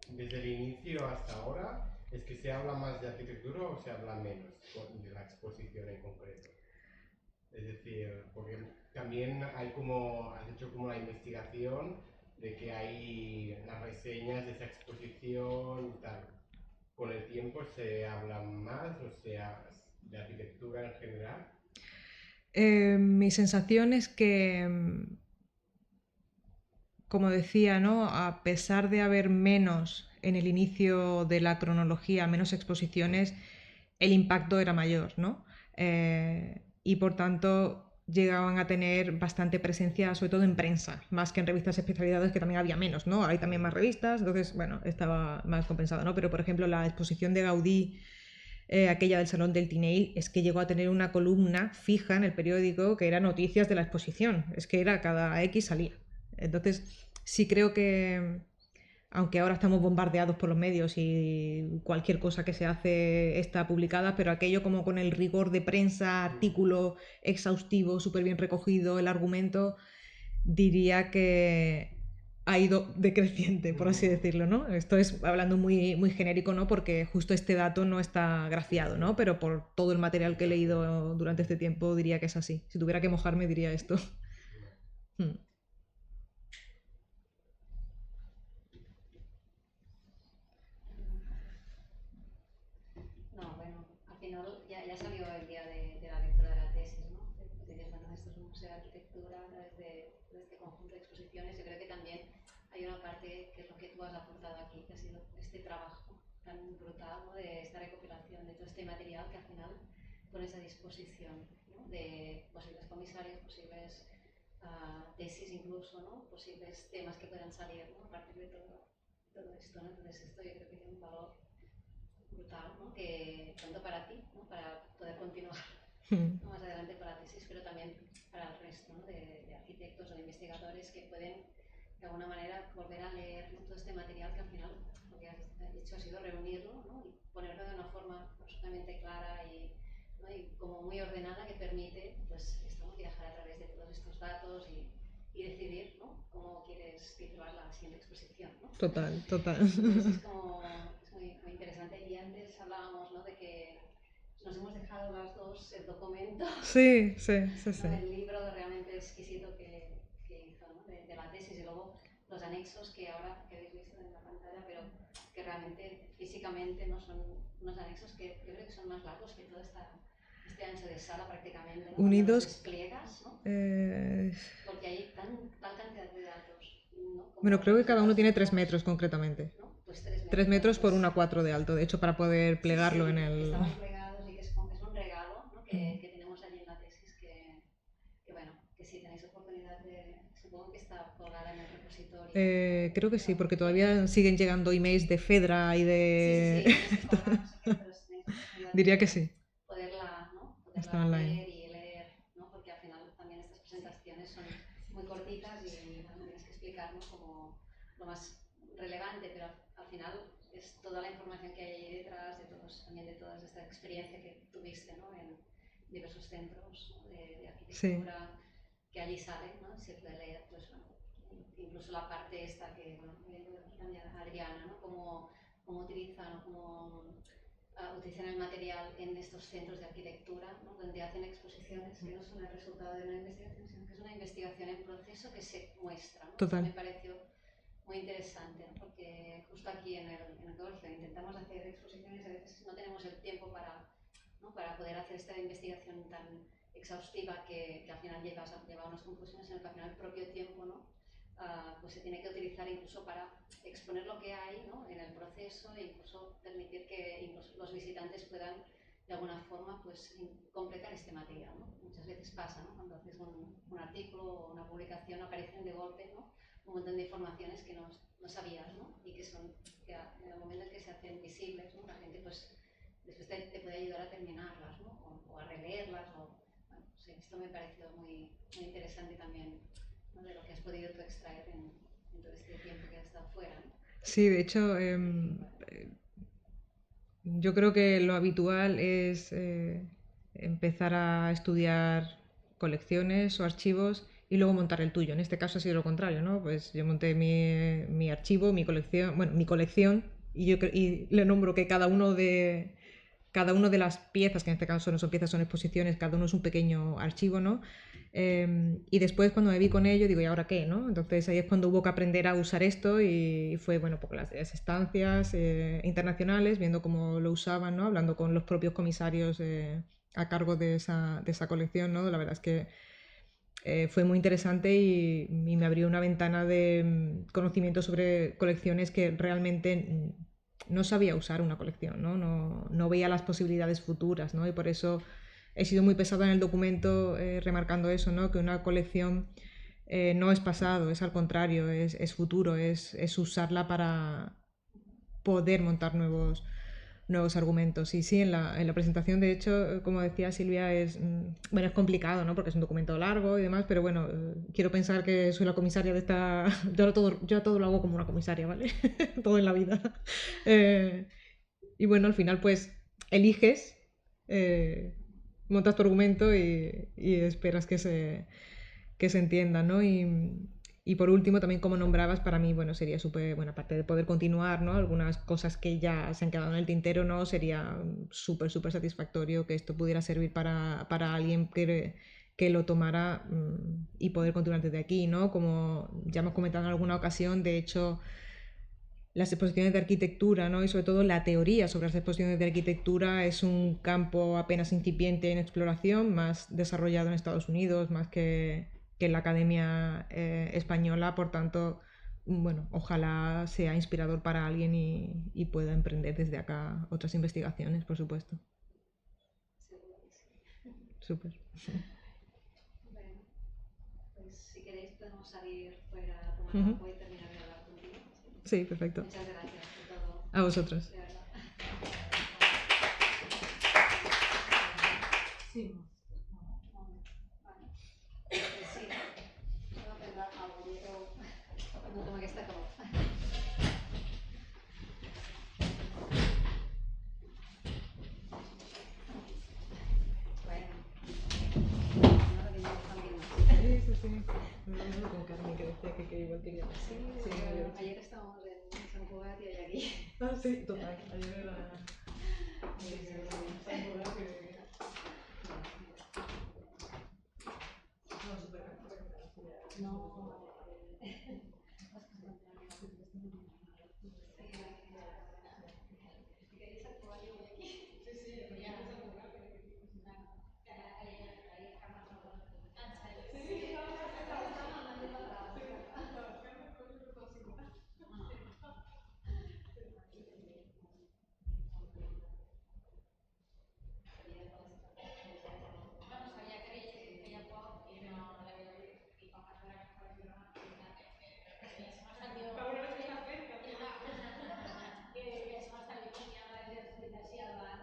desde el inicio hasta ahora, es que se habla más de arquitectura o se habla menos de la exposición en concreto. Es decir, porque también has hecho como la investigación de que hay las reseñas de esa exposición y tal. ¿Con el tiempo se habla más, o sea, de arquitectura en general? Mi sensación es que, como decía, ¿no?, a pesar de haber menos en el inicio de la cronología, menos exposiciones, el impacto era mayor, ¿no? Y por tanto llegaban a tener bastante presencia, sobre todo en prensa, más que en revistas especializadas, que también había menos, ¿no? Hay también más revistas, entonces, bueno, estaba más compensado, ¿no? Pero, por ejemplo, la exposición de Gaudí, aquella del Salón del Tinell, es que llegó a tener una columna fija en el periódico que era noticias de la exposición, es que era cada X salía. Entonces, sí creo que, aunque ahora estamos bombardeados por los medios y cualquier cosa que se hace está publicada, pero aquello como con el rigor de prensa, artículo exhaustivo, súper bien recogido, el argumento, diría que ha ido decreciente, por así decirlo, ¿no? Esto es hablando muy genérico, ¿no? Porque justo este dato no está grafiado, ¿no? Pero por todo el material que he leído durante este tiempo diría que es así. Si tuviera que mojarme diría esto. No, bueno, al final ya salió el día de la lectura de la tesis, ¿no? Dices, bueno, esto es un museo de arquitectura de este conjunto de exposiciones. Yo creo que también hay una parte que es lo que tú has apuntado aquí, que ha sido este trabajo tan brutal, ¿no?, de esta recopilación de todo este material que al final pones a disposición, ¿no?, de posibles comisarios, posibles tesis incluso, ¿no?, posibles temas que puedan salir, ¿no?, a partir de todo esto, ¿no? Entonces esto yo creo que tiene un valor brutal, ¿no?, que tanto para ti, ¿no?, para poder continuar más adelante con la tesis, pero también para el resto, ¿no?, de arquitectos o de investigadores que pueden de alguna manera volver a leer, ¿no?, todo este material que al final lo que has hecho ha sido reunirlo, ¿no?, y ponerlo de una forma absolutamente clara y, ¿no? y como muy ordenada que permite pues, esto, ¿no? viajar a través de todos estos datos y decidir, ¿no? cómo quieres titular la siguiente exposición, ¿no? Total, total. Entonces es como es muy interesante. Y antes hablábamos, ¿no? de que nos hemos dejado las dos el documento, Sí, sí, sí, sí. ¿no? el libro realmente exquisito que hizo, ¿no? de la tesis, y luego los anexos que ahora que habéis visto en la pantalla, pero que realmente físicamente no son unos anexos que yo creo que son más largos que todo este ancho de sala prácticamente, ¿no? Cuando Unidos. los despliegas, ¿no? Porque hay tal cantidad de datos, ¿no? Como Bueno, creo que cada uno tiene 3 resultados, metros concretamente. ¿no? Pues 3 metros. 3 metros por pues, 1,4 de alto, de hecho, para poder plegarlo sí, en que el... estaban plegados y que es un regalo, ¿no? que tenemos allí en la tesis que bueno, que si tenéis oportunidad de... Supongo que está colgada en el repositorio. Creo que sí, porque todavía siguen llegando emails de Fedra y de... Sí, sí, sí, no sé qué, pero tenéis oportunidad Diría de que sí. poderla, ¿no? Está poderla online. ver y leer, ¿no? Porque al final también estas presentaciones son muy cortitas y bueno, tienes que explicarnos como lo más relevante, pero al final es toda la información que hay ahí detrás de todos, también de toda esta experiencia que tuviste, ¿no? en diversos centros, ¿no? de arquitectura, que allí sale, ¿no? Se puede leer, pues bueno, incluso la parte esta que, bueno, también Adriana, ¿no? Cómo utilizan, ¿no? Cómo utilizan el material en estos centros de arquitectura, ¿no? donde hacen exposiciones que no son el resultado de una investigación, sino que es una investigación en proceso que se muestra, ¿no? Total. Esto me pareció muy interesante, ¿no? Porque justo aquí en el colegio intentamos hacer exposiciones y a veces no tenemos el tiempo para, ¿no? para poder hacer esta investigación tan exhaustiva que al final lleva a unas conclusiones, sino que al final el propio tiempo, ¿no? Pues se tiene que utilizar incluso para exponer lo que hay, ¿no? en el proceso e incluso permitir que incluso los visitantes puedan de alguna forma pues, completar este material, ¿no? Muchas veces pasa, ¿no? Cuando haces un artículo o una publicación aparecen de golpe, ¿no? un montón de informaciones que no sabías, ¿no? y que son que en el momento en que se hacen visibles, ¿no? la gente pues después te puede ayudar a terminarlas, ¿no? o a releerlas. Bueno, sí, esto me pareció muy interesante también, ¿no? de lo que has podido tú extraer en todo este tiempo que has estado fuera, ¿no? Sí, de hecho, yo creo que lo habitual es empezar a estudiar colecciones o archivos y luego montar el tuyo. En este caso ha sido lo contrario, ¿no? Pues yo monté mi archivo, mi colección, bueno, mi colección, y le nombro que cada uno de las piezas, que en este caso no son piezas, son exposiciones, cada uno es un pequeño archivo, ¿no? Y después cuando me vi con ello, digo, ¿y ahora qué? ¿no? Entonces ahí es cuando hubo que aprender a usar esto y fue, bueno, por las estancias internacionales, viendo cómo lo usaban, ¿no? Hablando con los propios comisarios a cargo de esa colección, ¿no? La verdad es que fue muy interesante y me abrió una ventana de conocimiento sobre colecciones que realmente no sabía usar una colección, ¿no? No veía las posibilidades futuras, ¿no? Y por eso he sido muy pesada en el documento remarcando eso, ¿no? Que una colección no es pasado, es al contrario, es futuro, es usarla para poder montar nuevos argumentos. Y sí, en la presentación, de hecho, como decía Silvia, bueno, es complicado, ¿no? Porque es un documento largo y demás, pero bueno, quiero pensar que soy la comisaria de esta... Yo todo lo hago como una comisaria, ¿vale? Todo en la vida. Y bueno, al final, pues, eliges, montas tu argumento y esperas que se entienda, ¿no? Y por último, también como nombrabas, para mí, bueno, sería súper, bueno, aparte de poder continuar, ¿no? Algunas cosas que ya se han quedado en el tintero, ¿no? Sería súper satisfactorio que esto pudiera servir para alguien que lo tomara y poder continuar desde aquí, ¿no? Como ya hemos comentado en alguna ocasión, de hecho, las exposiciones de arquitectura, ¿no? Y sobre todo la teoría sobre las exposiciones de arquitectura es un campo apenas incipiente en exploración, más desarrollado en Estados Unidos, más que en la Academia Española. Por tanto, bueno, ojalá sea inspirador para alguien y pueda emprender desde acá otras investigaciones, por supuesto. Súper. Bueno, pues si queréis podemos salir fuera a tomar agua y terminar de hablar contigo. Sí, perfecto. Muchas gracias por todo. A vosotros. De verdad. Sí. Vale. Sí, voy a prendre algo, però no com aquesta calor. sí, sí. No, con Carmen que decía que igual quería. Sí, sí, ayer. ayer estábamos en Sant Cugat y hay aquí. Ah, sí, total. Ayer era. Sí, sí, sí. San Cugat que. No, súper. No, Bueno, sabia que feia poc i no l'havia vist i quan vaig veure que estava fent una que es va estar viu. Paula no està fent, que es va estar viu que hi ha l'exercit així al banc.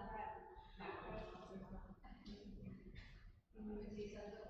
Sí,